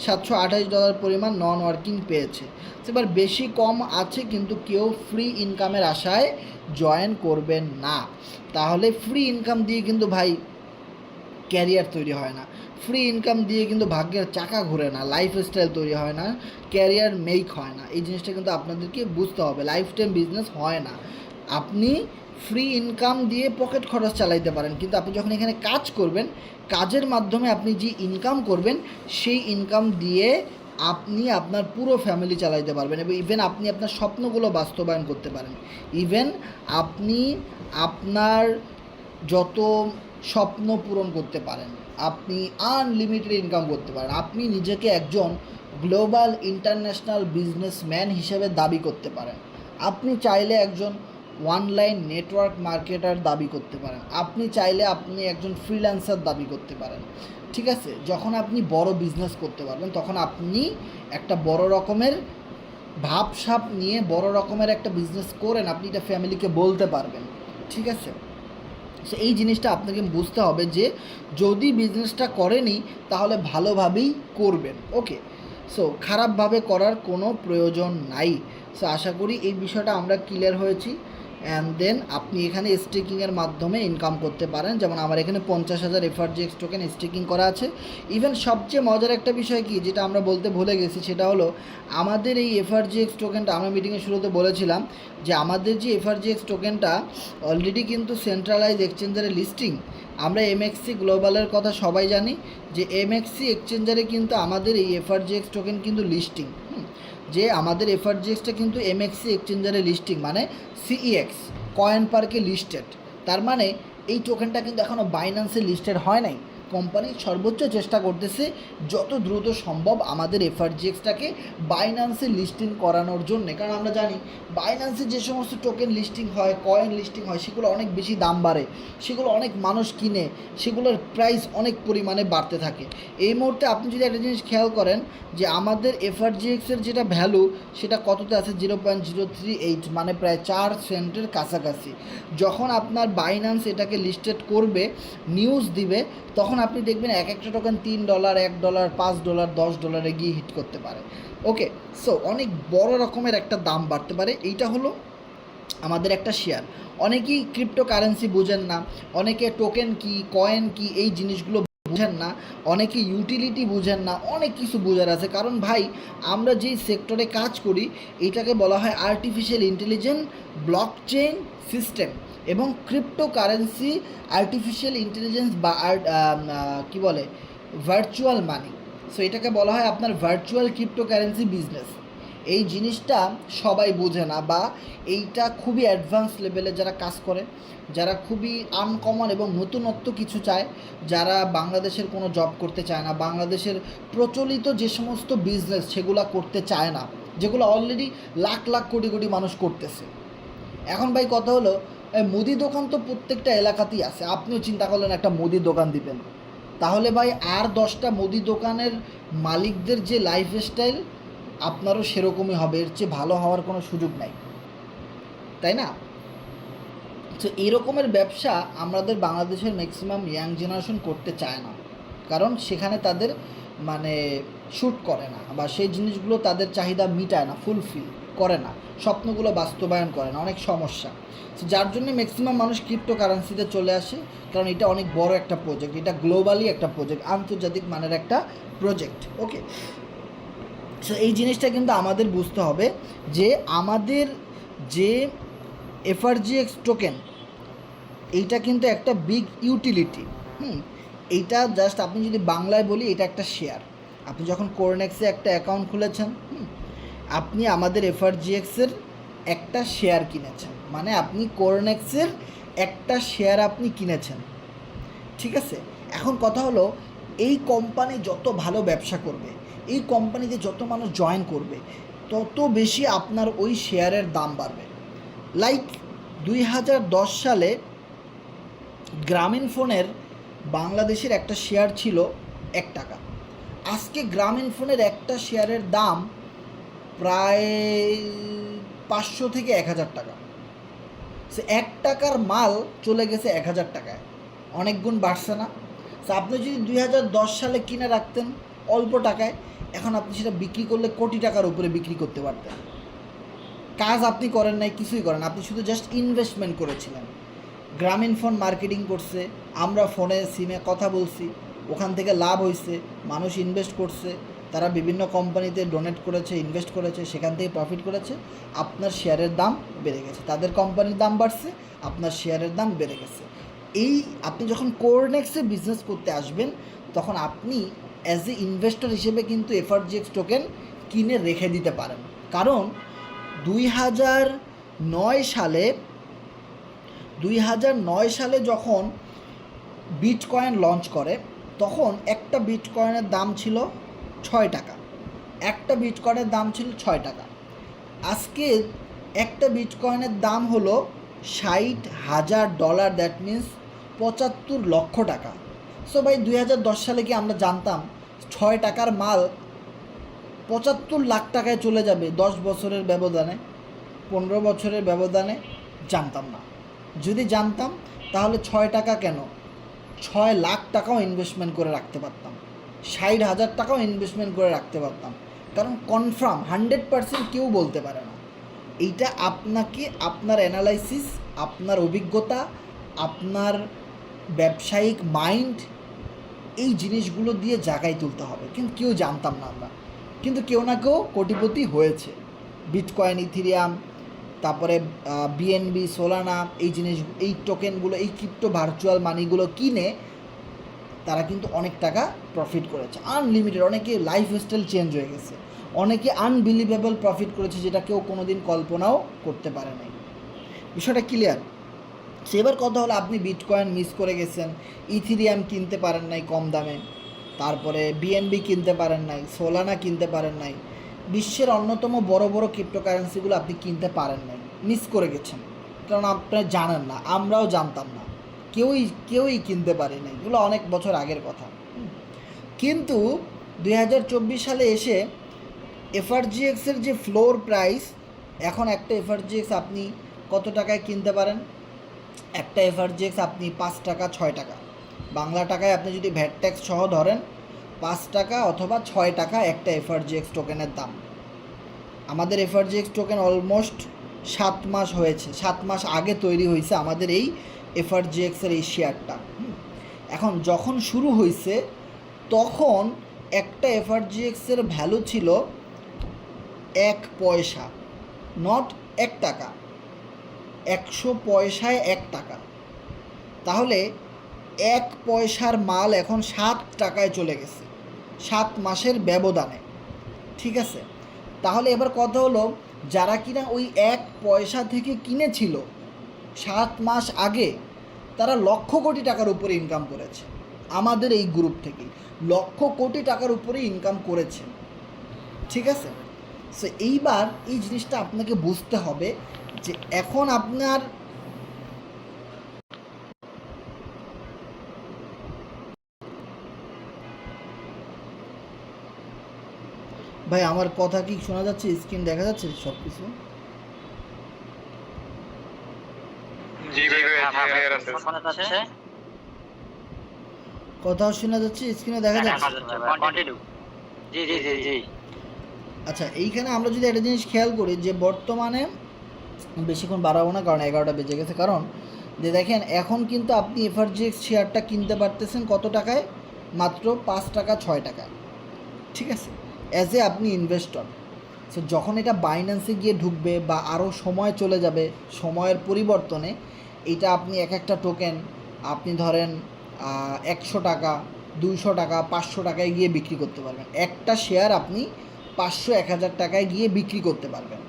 $728 পরিমাণ নন ওয়ার্কিং পেয়েছে। এবার বেশি কম আছে, কিন্তু কেউ ফ্রি ইনকামের আশায় জয়েন করবেন না। তাহলে ফ্রি ইনকাম দিয়ে কিন্তু ভাই ক্যারিয়ার তৈরি হয় না, ফ্রি ইনকাম দিয়ে কিন্তু ভাগ্যের চাকা ঘুরে না, লাইফস্টাইল তৈরি হয় না, ক্যারিয়ার মেক হয় না। এই জিনিসটা কিন্তু আপনাদেরকে বুঝতে হবে। লাইফ টাইম বিজনেস হয় না। আপনি ফ্রি ইনকাম দিয়ে পকেট খরচ চালাইতে পারেন, কিন্তু আপনি যখন এখানে কাজ করবেন, কাজের মাধ্যমে আপনি যে ইনকাম করবেন, সেই ইনকাম দিয়ে আপনি আপনার পুরো ফ্যামিলি চালাইতে পারবেন, এবং ইভেন আপনি আপনার স্বপ্নগুলো বাস্তবায়ন করতে পারেন। ইভেন আপনি আপনার যত স্বপ্ন পূরণ করতে পারেন, আপনি আনলিমিটেড ইনকাম করতে পারেন। আপনি নিজেকে একজন গ্লোবাল ইন্টারন্যাশনাল বিজনেসম্যান হিসেবে দাবি করতে পারেন। আপনি চাইলে একজন অনলাইন নেটওয়ার্ক মার্কেটার দাবি করতে পারেন। আপনি চাইলে আপনি একজন ফ্রিল্যান্সার দাবি করতে পারেন। ঠিক আছে, যখন আপনি বড় বিজনেস করতে পারবেন, তখন আপনি একটা বড় রকমের ভাবসাব নিয়ে বড় রকমের একটা বিজনেস করেন, আপনি এটা ফ্যামিলিকে বলতে পারবেন। ঠিক আছে, সো এই জিনিসটা আপনাকে বুঝতে হবে যে যদি বিজনেসটা করেনি তাহলে ভালোভাবেই করবেন। ওকে, সো খারাপভাবে করার কোনো প্রয়োজন নাই। সো আশা করি এই বিষয়টা আমরা ক্লিয়ার হয়েছি। অ্যান্ড দেন আপনি এখানে স্টেকিংয়ের মাধ্যমে ইনকাম করতে পারেন। যেমন আমার এখানে 50,000 এফআরজিএক্স টোকেন স্টেকিং করা আছে। ইভেন সবচেয়ে মজার একটা বিষয় কি, যেটা আমরা বলতে ভুলে গেছি, সেটা হলো আমাদের এই এফআরজিএক্স টোকেনটা, আমরা মিটিংয়ের শুরুতে বলেছিলাম যে আমাদের যে এফআরজিএক্স টোকেনটা অলরেডি কিন্তু সেন্ট্রালাইজ এক্সচেঞ্জারে লিস্টিং। আমরা এমএক্সি গ্লোবালের কথা সবাই জানি যে এমএক্সি এক্সচেঞ্জারে কিন্তু আমাদের এই এফআরজিএক্স টোকেন কিন্তু লিস্টিং, যে আমাদের এফআরজিএক্সটা কিন্তু এমএক্সি এক্সচেঞ্জারে লিস্টিং, মানে সিইএক্স কয়েন পার্কে লিস্টেড। তার মানে এই টোকেনটা কিন্তু এখনও বাইন্যান্সে লিস্টেড হয় নাই। কোম্পানি সর্বোচ্চ চেষ্টা করতেছে যত দ্রুত সম্ভব আমাদের এফআরজিএক্সটাকে বাইন্যান্সে লিস্টিং করানোর জন্য। কারণ আমরা জানি বাইন্যান্সে যে সমস্ত টোকেন লিস্টিং হয়, কয়েন লিস্টিং হয়, সেগুলো অনেক বেশি দাম বাড়ে, সেগুলো অনেক মানুষ কিনে, সেগুলোর প্রাইস অনেক পরিমাণে বাড়তে থাকে। এই মুহূর্তে আপনি যদি একটা জিনিস খেয়াল করেন যে আমাদের এফআরজিএক্সের যেটা ভ্যালু, সেটা কততে আছে, 0.038, মানে প্রায় 4 সেন্টের কাছাকাছি। যখন আপনার বাইন্যান্স এটাকে লিস্টেড করবে, নিউজ দিবে, তখন আপনি দেখবেন এক একটা টোকেন $3, $1, $5, $10 গিয়ে হিট করতে পারে। ওকে, সো অনেক বড় রকমের একটা দাম বাড়তে পারে। এইটা হলো আমাদের একটা শেয়ার। অনেকেই ক্রিপ্টো কারেন্সি বুঝেন না, অনেকে টোকেন কি, কয়েন কি, এই জিনিসগুলো বুঝেন না, অনেকে ইউটিলিটি বুঝেন না, অনেক কিছু বোঝার আছে। কারণ ভাই, আমরা যেই সেক্টরে কাজ করি, এটাকে বলা হয় আর্টিফিশিয়াল ইন্টেলিজেন্স ব্লকচেইন সিস্টেম এবং ক্রিপ্টো কারেন্সি আর্টিফিশিয়াল ইন্টেলিজেন্স বা কী বলে, ভার্চুয়াল মানি। সো এটাকে বলা হয় আপনার ভার্চুয়াল ক্রিপ্টো কারেন্সি বিজনেস। এই জিনিসটা সবাই বোঝে না, বা এইটা খুবই অ্যাডভান্স লেভেলে যারা কাজ করে, যারা খুবই আনকমন এবং নতুনত্ব কিছু চায়, যারা বাংলাদেশের কোনো জব করতে চায় না, বাংলাদেশের প্রচলিত যে সমস্ত বিজনেস সেগুলো করতে চায় না, যেগুলো অলরেডি লাখ লাখ কোটি কোটি মানুষ করতেছে। এখন ভাই কথা হলো, মুদি দোকান তো প্রত্যেকটা এলাকাতেই আছে। আপনিও চিন্তা করলেন একটা মুদি দোকান দিবেন, তাহলে ভাই আর 10টা মুদি দোকানের মালিকদের যে লাইফস্টাইল, আপনারও সেরকমই হবে, এর চেয়ে ভালো হওয়ার কোনো সুযোগ নাই, তাই না? তো এরকমের ব্যবসা আমাদের বাংলাদেশের ম্যাক্সিমাম ইয়াং জেনারেশন করতে চায় না, কারণ সেখানে তাদের মানে শ্যুট করে না, বা সেই জিনিসগুলো তাদের চাহিদা মিটায় না, ফুলফিল করে না, স্বপ্নগুলো বাস্তবায়ন করে না, অনেক সমস্যা। যার জন্য ম্যাক্সিমাম মানুষ ক্রিপ্টো কারেন্সিতে চলে আসে, কারণ এটা অনেক বড় একটা প্রজেক্ট, এটা গ্লোবালি একটা প্রজেক্ট, আন্তর্জাতিক মানের একটা প্রজেক্ট। ওকে, সো এই জিনিসটা কিন্তু আমাদের বুঝতে হবে যে আমাদের যে এফআরজিএক্স টোকেন, এইটা কিন্তু একটা বিগ ইউটিলিটি। এইটা জাস্ট আপনি যদি বাংলায় বলি, এটা একটা শেয়ার। আপনি যখন কোরনেক্সে একটা অ্যাকাউন্ট খুলেছেন, আপনি আমাদের এফআরজিএক্সের একটা শেয়ার কিনেছেন, মানে আপনি কোরনেক্সের একটা শেয়ার আপনি কিনেছেন, ঠিক আছে। এখন কথা হলো, এই কোম্পানি যত ভালো ব্যবসা করবে, এই কোম্পানিতে যত মানুষ জয়েন করবে, তত বেশি আপনার ওই শেয়ারের দাম বাড়বে। লাইক 2010 সালে গ্রামীণ ফোনের বাংলাদেশের একটা শেয়ার ছিল 1 টাকা। আজকে গ্রামীণ ফোনের একটা শেয়ারের দাম প্রায় 500 থেকে 1000 টাকা। সে 1 টাকার মাল চলে গেছে 1000 টাকায়, অনেক গুণ বাড়ছে না? সো আপনি যদি 2010 সালে কিনে রাখতেন অল্প টাকায়, এখন আপনি সেটা বিক্রি করলে কোটি টাকার উপরে বিক্রি করতে পারতেন। কাজ আপনি করেন নাই, কিছুই করেন, আপনি শুধু জাস্ট ইনভেস্টমেন্ট করেছিলেন। গ্রামীণ ফোন মার্কেটিং করছে, আমরা ফোনে সিমে কথা বলছি, ওখান থেকে লাভ হয়েছে, মানুষ ইনভেস্ট করছে, তারা বিভিন্ন কোম্পানিতে ডোনেট করেছে, ইনভেস্ট করেছে, সেখান থেকে প্রফিট করেছে, আপনার শেয়ারের দাম বেড়ে গেছে, তাদের কোম্পানির দাম বাড়ছে, আপনার শেয়ারের দাম বেড়ে গেছে। এই আপনি যখন কোরনেক্সে বিজনেস করতে আসবেন, তখন আপনি অ্যাজ এ ইনভেস্টর হিসেবে কিন্তু এফআরজিএক্স টোকেন কিনে রেখে দিতে পারেন। কারণ 2009 সালে যখন বিটকয়েন লঞ্চ করে, তখন একটা বিটকয়েনের দাম ছিল 6 টাকা। একটা বিটকয়েনের দাম ছিল 6 টাকা। আজকে একটা বিটকয়েনের দাম হলো $60,000, দ্যাট মিন্স 75 লক্ষ টাকা। সো ভাই 2010 সালে কি আমরা জানতাম 6 টাকার মাল 75 লাখ টাকায় চলে যাবে 10 বছরের ব্যবধানে, 15 বছরের ব্যবধানে? জানতাম না। যদি জানতাম তাহলে 6 টাকা কেন, 6 লাখ টাকাও ইনভেস্টমেন্ট করে রাখতে পারতাম, 60,000 টাকাও ইনভেস্টমেন্ট করে রাখতে পারতাম। কারণ কনফার্ম 100% কেউ বলতে পারে না। এইটা আপনাকে আপনার অ্যানালাইসিস, আপনার অভিজ্ঞতা, আপনার ব্যবসায়িক মাইন্ড, এই জিনিসগুলো দিয়ে জায়গায় তুলতে হবে। কিন্তু কেউ জানতাম না আমরা, কিন্তু কেউ না কেউ কোটিপতি হয়েছে। বিটকয়েন, ইথিরিয়াম, তারপরে বিএনবি, সোলানা, এই জিনিস, এই টোকেনগুলো, এই ক্রিপ্টো ভার্চুয়াল মানিগুলো কিনে তারা কিন্তু অনেক টাকা প্রফিট করেছে, আনলিমিটেড। অনেকে লাইফস্টাইল চেঞ্জ হয়ে গেছে, অনেকে আনবিলিভেবল প্রফিট করেছে, যেটা কেউ কোনো দিন কল্পনাও করতে পারে নাই। বিষয়টা ক্লিয়ার? সেবার কথা হলো, আপনি বিটকয়েন মিস করে গেছেন, ইথিরিয়াম কিনতে পারেন নাই কম দামে, তারপরে বিএনবি কিনতে পারেন নাই, সোলানা কিনতে পারেন নাই, বিশ্বের অন্যতম বড় বড় ক্রিপ্টোকারেন্সিগুলো আপনি কিনতে পারেন নাই, মিস করে গেছেন। কারণ আপনারা জানেন না, আমরাও জানতাম না, কেউই কিনতে পারে নাই, এগুলো অনেক বছর আগের কথা। কিন্তু 2024 সালে এসে এফআরজিএক্সের যে ফ্লোর প্রাইস, এখন একটা এফআরজিএক্স আপনি কত টাকায় কিনতে পারেন? একটা এফআরজিএক্স আপনি 5 টাকা 6 টাকা, বাংলা টাকায় আপনি যদি ভ্যাট ট্যাক্স সহ ধরেন 5 টাকা অথবা 6 টাকা একটা এফআরজিএক্স টোকেনের দাম। আমাদের এফআরজিএক্স টোকেন অলমোস্ট 7 মাস হয়েছে, 7 মাস আগে তৈরি হয়েছে আমাদের এই এফআরজিএক্সের এই শেয়ারটা। এখন যখন শুরু হয়েছে তখন একটা এফআরজিএক্সের ভ্যালু ছিল 1 পয়সা, নট 1 টাকা, 100 পয়সায় 1 টাকা। তাহলে 1 পয়সার মাল এখন 7 টাকায় চলে গেছে 7 মাসের ব্যবধানে, ঠিক আছে। তাহলে এবার কথা হলো, যারা কিনা ওই 1 পয়সা থেকে কিনেছিল 7 মাস আগে, তারা লক্ষ কোটি টাকার উপরে ইনকাম করেছে। আমাদের এই গ্রুপ থেকে লক্ষ কোটি টাকার উপরে ইনকাম করেছে, ঠিক আছে। সো এইবার এই জিনিসটা আপনাকে বুঝতে হবে যে এখন আপনার ভাই আমার কথা কি শোনা যাচ্ছে? স্ক্রিন দেখা যাচ্ছে সব কিছু? কথাও শোনা যাচ্ছে, স্ক্রিনে দেখা যাচ্ছে? আচ্ছা, এইখানে আমরা যদি একটা জিনিস খেয়াল করি যে বর্তমানে বেশিক্ষণ বাড়াবো না, কারণ 11টা বেজে গেছে। কারণ যে দেখেন, এখন কিন্তু আপনি এফআরজিএক্স শেয়ারটা কিনতে পারতেছেন কত টাকায়? মাত্র 5 টাকা 6 টাকায়, ঠিক আছে, অ্যাজ এ আপনি ইনভেস্টর। সো যখন এটা বাইন্যান্সে গিয়ে ঢুকবে বা আরও সময় চলে যাবে, সময়ের পরিবর্তনে এটা আপনি এক একটা টোকেন আপনি ধরেন 100 টাকা 200 টাকা 500 টাকায় গিয়ে বিক্রি করতে পারবেন। একটা শেয়ার আপনি 500 1000 টাকায় গিয়ে বিক্রি করতে পারবেন।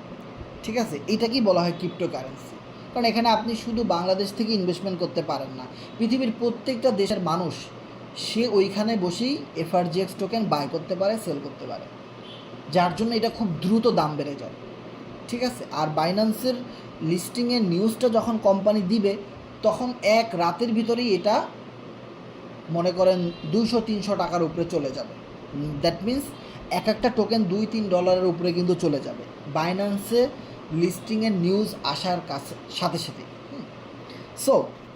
ঠিক আছে, এটা কি বলা হয় ক্রিপ্টোকারেন্সি। কারণ এখানে আপনি শুধু বাংলাদেশ থেকে ইনভেস্টমেন্ট করতে পারেন না, পৃথিবীর প্রত্যেকটা দেশের মানুষ সে ওইখানে বসেই এফআরজিএক্স টোকেন বাই করতে পারে, সেল করতে পারে, যার জন্য এটা খুব দ্রুত দাম বেড়ে যায়। ঠিক আছে, আর বাইন্যান্সের লিস্টিংয়ের নিউজটা যখন কোম্পানি দিবে তখন এক রাতের ভিতরেই এটা মনে করেন 200-300 টাকার উপরে চলে যাবে। দ্যাট মিন্স এক একটা টোকেন $2-3 উপরে কিন্তু চলে যাবে বাইন্যান্সে লিস্টিংয়ের নিউজ আসার সাথে সাথে। সো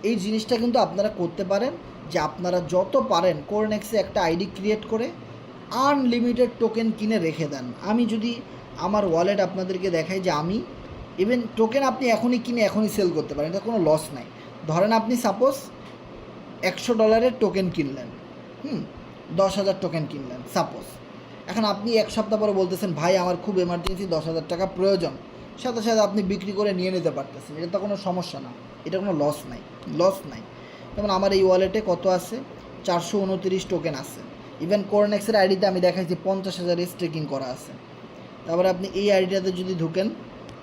এই জিনিসটা কিন্তু আপনারা করতে পারেন যে আপনারা যত পারেন কোরনেক্সে একটা আইডি ক্রিয়েট করে আনলিমিটেড টোকেন কিনে রেখে দেন। আমি যদি আমার ওয়ালেট আপনাদেরকে দেখাই যে আমি ইভেন টোকেন আপনি এখনই কিনে এখনই সেল করতে পারেন, এটা কোনো লস নাই। ধরেন আপনি সাপোজ $100 টোকেন কিনলেন, 10,000 টোকেন কিনলেন সাপোজ। এখন আপনি এক সপ্তাহ পরে বলতেছেন ভাই আমার খুব এমার্জেন্সি 10,000 টাকা প্রয়োজন, সাথে সাথে আপনি বিক্রি করে নিয়ে নিতে পারতেছেন, এটা তো কোনো সমস্যা না, এটা কোনো লস নাই। যেমন আমার এই ওয়ালেটে কত আছে, 429 টোকেন আছে। ইভেন কোরনেক্সের আইডিতে আমি দেখাইছি 50,000 স্টেকিং করা আছে। তারপরে আপনি এই আইডিটাতে যদি ঢুকেন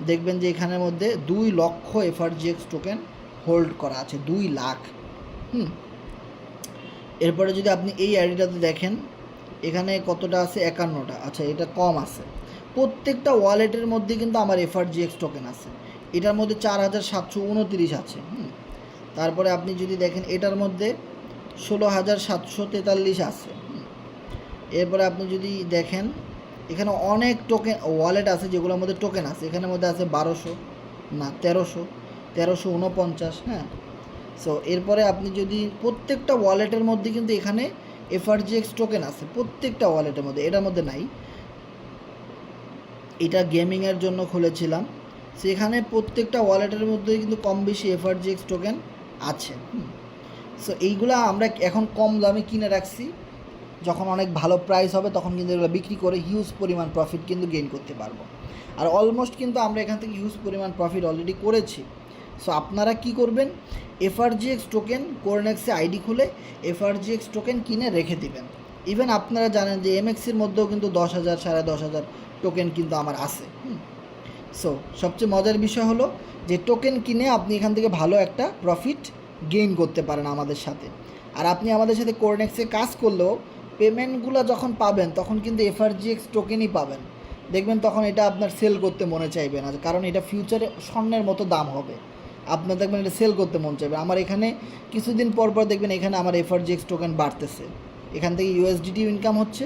দেখবেন যে এখানের মধ্যে 2 লক্ষ এফআরজিএক্স টোকেন হোল্ড করা আছে, 2 লাখ। এরপরে যদি আপনি এই আইডিটাতে দেখেন এখানে কতটা আছে, 51টা। আচ্ছা, এটা কম আছে। প্রত্যেকটা ওয়ালেটের মধ্যে কিন্তু আমার এফআরজিএক্স টোকেন আছে। এটার মধ্যে 4,729 আছে। তারপরে আপনি যদি দেখেন এটার মধ্যে 16,743 আছে। এরপরে আপনি যদি দেখেন এখানে অনেক টোকেন ওয়ালেট আছে যেগুলোর মধ্যে টোকেন আছে, এখানের মধ্যে আছে 1349। সো এরপরে আপনি যদি প্রত্যেকটা ওয়ালেটের মধ্যে কিন্তু এখানে এফআরজিএক্স টোকেন আছে প্রত্যেকটা ওয়ালেটের মধ্যে, এটার মধ্যে নাই। এটা গেমিংয়ের জন্য খুলেছিলাম, সেখানে প্রত্যেকটা ওয়ালেটের মধ্যে কিন্তু কম বেশি এফআরজিএক্স টোকেন আছে। সো এইগুলো আমরা এখন কম দামে কিনে রাখছি, যখন অনেক ভালো প্রাইস হবে তখন কিন্তু এগুলো বিক্রি করে হিউজ পরিমাণ প্রফিট কিন্তু গেইন করতে পারবো। আর অলমোস্ট কিন্তু আমরা এখান থেকে হিউজ পরিমাণ প্রফিট অলরেডি করেছি। সো আপনারা কি করবেন, এফআরজিএক্স টোকেন কোরনেক্সে আইডি খুলে এফআরজিএক্স টোকেন কিনে রেখে দিবেন। ইভেন আপনারা জানেন যে এমএক্সির মধ্যেও কিন্তু 10,000 10,500 টোকেন কিন্তু আমার আছে। সো সবচেয়ে মজার বিষয় হলো যে টোকেন কিনে আপনি এখান থেকে ভালো একটা প্রফিট গেইন করতে পারেন আমাদের সাথে। আর আপনি আমাদের সাথে কোরনেক্সে কাজ করলেও পেমেন্টগুলো যখন পাবেন তখন কিন্তু এফআরজিএক্স টোকেনই পাবেন। দেখবেন তখন এটা আপনার সেল করতে মনে চাইবে না, কারণ এটা ফিউচারে স্বর্ণের মতো দাম হবে। আপনার দেখবেন এটা সেল করতে মন চাইবে। আমার এখানে কিছুদিন পর দেখবেন এখানে আমার এফআরজিএক্স টোকেন বাড়তেছে, এখান থেকে ইউএসডিটিও ইনকাম হচ্ছে,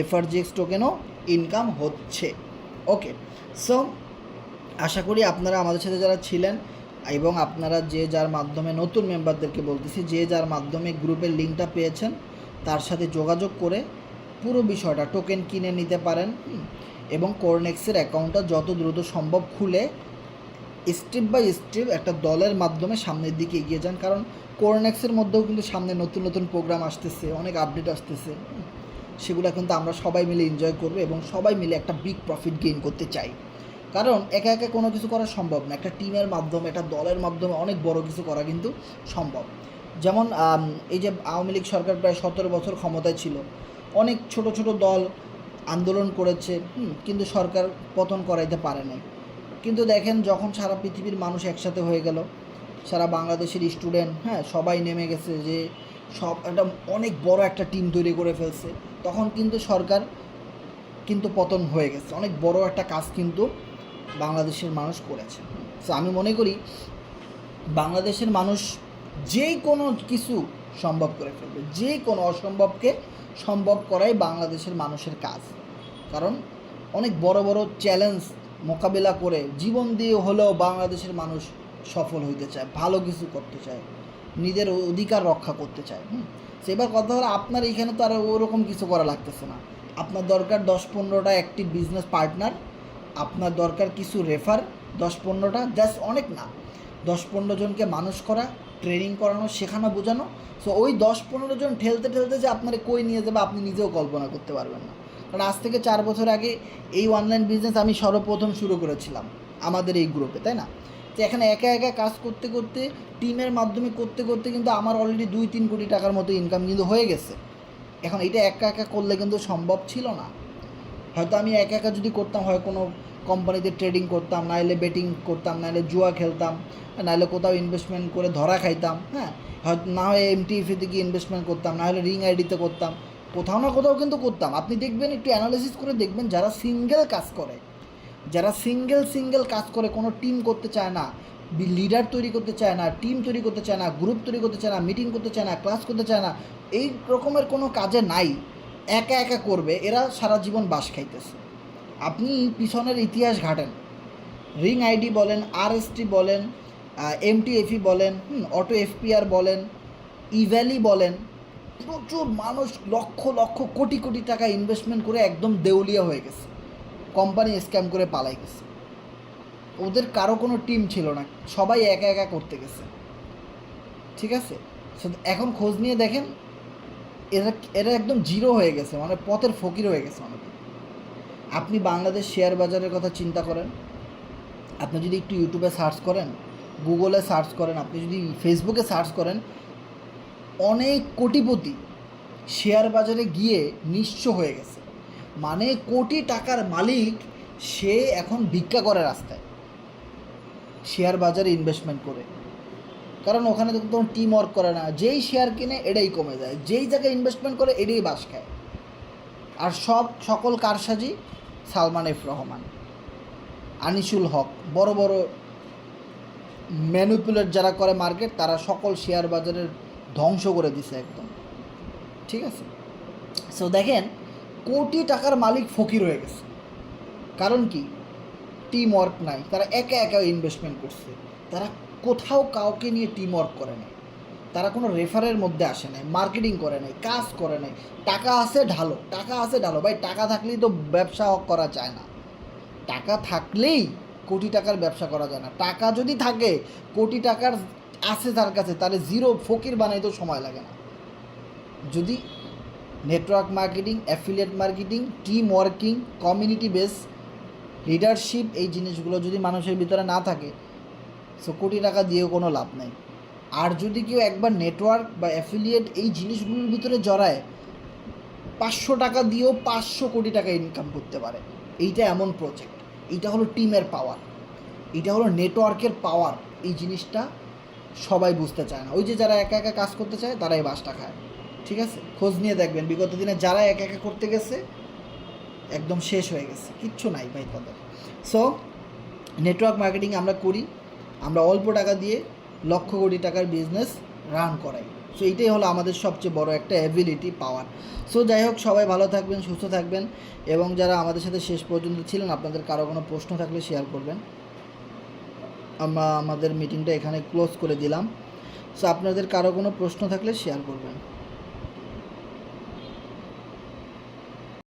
এফআরজিএক্স টোকেনও ইনকাম হচ্ছে। ওকে, সো আশা করি আপনারা আমাদের সাথে যারা ছিলেন এবং আপনারা যে যার মাধ্যমে নতুন মেম্বারদেরকে বলতেছি, যে যার মাধ্যমে গ্রুপের লিঙ্কটা পেয়েছেন তার সাথে যোগাযোগ করে পুরো বিষয়টা টোকেন কিনে নিতে পারেন এবং কোরনেক্সের অ্যাকাউন্টটা যত দ্রুত সম্ভব খুলে স্টেপ বাই স্টেপ একটা দলের মাধ্যমে সামনের দিকে এগিয়ে যান। কারণ কোরনেক্সের মধ্যেও কিন্তু সামনে নতুন নতুন প্রোগ্রাম আসতেছে, অনেক আপডেট আসতেছে, সেগুলো কিন্তু আমরা সবাই মিলে এনজয় করবো এবং সবাই মিলে একটা বিগ প্রফিট গেইন করতে চাই। কারণ একা একা কোনো কিছু করা সম্ভব না, একটা টিমের মাধ্যমে একটা দলের মাধ্যমে অনেক বড় কিছু করা কিন্তু সম্ভব। যেমন এই যে আওয়ামী লীগ সরকার প্রায় 17 বছর ক্ষমতায় ছিল, অনেক ছোট ছোট দল আন্দোলন করেছে, কিন্তু সরকার পতন করাইতে পারে নাই। কিন্তু দেখেন যখন সারা পৃথিবীর মানুষ একসাথে হয়ে গেল, সারা বাংলাদেশের স্টুডেন্ট সবাই নেমে গেছে যে সব একটা অনেক বড় একটা টিম তৈরি করে ফেলছে, তখন কিন্তু সরকার কিন্তু পতন হয়ে গেছে। অনেক বড় একটা কাজ কিন্তু বাংলাদেশের মানুষ করেছে। সো আমি মনে করি বাংলাদেশের মানুষ যে কোনো কিছু সম্ভব করে ফেলবে, যে কোনো অসম্ভবকে সম্ভব করাই বাংলাদেশের মানুষের কাজ। কারণ অনেক বড় বড় চ্যালেঞ্জ মোকাবেলা করে জীবন দিয়ে হলেও বাংলাদেশের মানুষ সফল হইতে চায়, ভালো কিছু করতে চায়, নিজের অধিকার রক্ষা করতে চায়। সেবার কথা হলো আপনার এখানে তো আর ওরকম কিছু করা লাগতেছে না। আপনার দরকার 10-15টা অ্যাক্টিভ বিজনেস পার্টনার, আপনার দরকার কিছু রেফার 10-15টা, জাস্ট অনেক না, 10-15 জনকে মানুষ করা, ট্রেনিং করানো, শেখানো, বোঝানো। সো ওই 10-15 জন ঠেলতে ঠেলতে যে আপনারা কই নিয়ে যাবে আপনি নিজেও কল্পনা করতে পারবেন না। কারণ আজ থেকে 4 বছর আগে এই অনলাইন বিজনেস আমি সর্বপ্রথম শুরু করেছিলাম আমাদের এই গ্রুপে, তাই না? তো এখানে একা একা কাজ করতে করতে, টিমের মাধ্যমে করতে করতে কিন্তু আমার অলরেডি 2-3 কোটি টাকার মতো ইনকাম কিন্তু হয়ে গেছে। এখন এটা একা একা করলে কিন্তু সম্ভব ছিল না। হয়তো আমি একা একা যদি করতাম, হয় কোনো কোম্পানিতে ট্রেডিং করতাম, নাইলে বেটিং করতাম, নাইলে জুয়া খেলতাম, নাইলে কোথাও ইনভেস্টমেন্ট করে ধরা খাইতাম, হ্যাঁ, হয়তো না হয় এমটিএফিতে গিয়ে ইনভেস্টমেন্ট করতাম, না হলে রিং আইডিতে করতাম, কোথাও না কোথাও কিন্তু করতাম। আপনি দেখবেন, একটু অ্যানালিসিস করে দেখবেন, যারা সিঙ্গেল কাজ করে, যারা সিঙ্গেল কাজ করে, কোনো টিম করতে চায় না, লিডার তৈরি করতে চায় না, টিম তৈরি করতে চায় না, গ্রুপ তৈরি করতে চায় না, মিটিং করতে চায় না, ক্লাস করতে চায় না, এই রকমের কোনো কাজে নাই, একা একা করবে, এরা সারা জীবন বাস খাইতেছে। আপনি পিছনের ইতিহাস ঘাটেন, রিং আইডি বলেন, আরএসটি বলেন, এমটিএফই বলেন, অটো এফপিআর বলেন, ইভ্যালি বলেন, প্রচুর মানুষ লক্ষ লক্ষ কোটি কোটি টাকা ইনভেস্টমেন্ট করে একদম দেউলিয়া হয়ে গেছে, কোম্পানি স্ক্যাম করে পালাই গেছে। ওদের কারো কোনো টিম ছিল না, সবাই একা একা করতে গেছে, ঠিক আছে। এখন খোঁজ নিয়ে দেখেন, এরা এরা একদম জিরো হয়ে গেছে, মানে পথের ফকির হয়ে গেছে অনেকে। আপনি বাংলাদেশ শেয়ার বাজারের কথা চিন্তা করেন, আপনি যদি একটু ইউটিউবে সার্চ করেন, গুগলে সার্চ করেন, আপনি যদি ফেসবুকে সার্চ করেন, অনেক কোটিপতি শেয়ার বাজারে গিয়ে নিঃস্ব হয়ে গেছে, মানে কোটি টাকার মালিক সে এখন ভিক্ষা করে রাস্তায় শেয়ার বাজারে ইনভেস্টমেন্ট করে। কারণ ওখানে তো কোনো টিম ওয়ার্ক করে না, যেই শেয়ার কিনে এটাই কমে যায়, যেই জায়গায় ইনভেস্টমেন্ট করে এটাই বাস খায়। আর সকল কারসাজি সালমান এফ রহমান, আনিসুল হক, বড় বড় ম্যানিপুলেট যারা করে মার্কেট, তারা সকল শেয়ার বাজারের ধ্বংস করে দিছে একদম, ঠিক আছে। সো দেখেন, কোটি টাকার মালিক ফকির হয়ে গেছে, কারণ কি? টিম ওয়ার্ক নাই, তারা একা একা ইনভেস্টমেন্ট করছে, তারা কোথাও কাউকে নিয়ে টিম ওয়ার্ক করে নাই, তারা কোনো রেফারের মধ্যে আসে নাই, মার্কেটিং করে নাই, কাজ করে নাই, টাকা আছে ঢালো, টাকা আছে ঢালো। ভাই, টাকা থাকলেই তো ব্যবসা করা যায় না, টাকা থাকলেই কোটি টাকার ব্যবসা করা যায় না। টাকা যদি থাকে, কোটি টাকার আছে তার কাছে, তাহলে জিরো ফকির বানাইতেও সময় লাগে না। যদি network marketing, affiliate marketing, team working, community base, leadership, এই জিনিসগুলো যদি মানুষের ভিতরে না থাকে, সো কোটি টাকা দিয়েও কোনো লাভ নেই। আর যদি কেউ একবার নেটওয়ার্ক বা অ্যাফিলিয়েট এই জিনিসগুলোর ভিতরে জড়ায়, 500 টাকা দিয়েও 500 কোটি টাকা ইনকাম করতে পারে। এইটা এমন প্রজেক্ট, এইটা হলো টিমের পাওয়ার, এইটা হলো নেটওয়ার্কের পাওয়ার। এই জিনিসটা সবাই বুঝতে চায় না। ওই যে যারা একা একা কাজ করতে চায়, তারাই বাসটা খায়, ঠিক আছে। খোঁজ নিয়ে দেখবেন, বিগত দিনে যারা একা একা করতে গেছে একদম শেষ হয়ে গেছে, কিচ্ছু নাই ভাই তাদের। সো নেটওয়ার্ক মার্কেটিং আমরা করি, আমরা অল্প টাকা দিয়ে লক্ষ কোটি টাকার বিজনেস রান করাই। সো এইটাই হলো আমাদের সবচেয়ে বড় একটা অ্যাবিলিটি, পাওয়ার। সো যাই হোক, সবাই ভালো থাকবেন, সুস্থ থাকবেন, এবং যারা আমাদের সাথে শেষ পর্যন্ত ছিলেন, আপনাদের কারো কোনো প্রশ্ন থাকলে শেয়ার করবেন। আমরা আমাদের মিটিংটা এখানে ক্লোজ করে দিলাম। সো আপনাদের কারো কোনো প্রশ্ন থাকলে শেয়ার করবেন।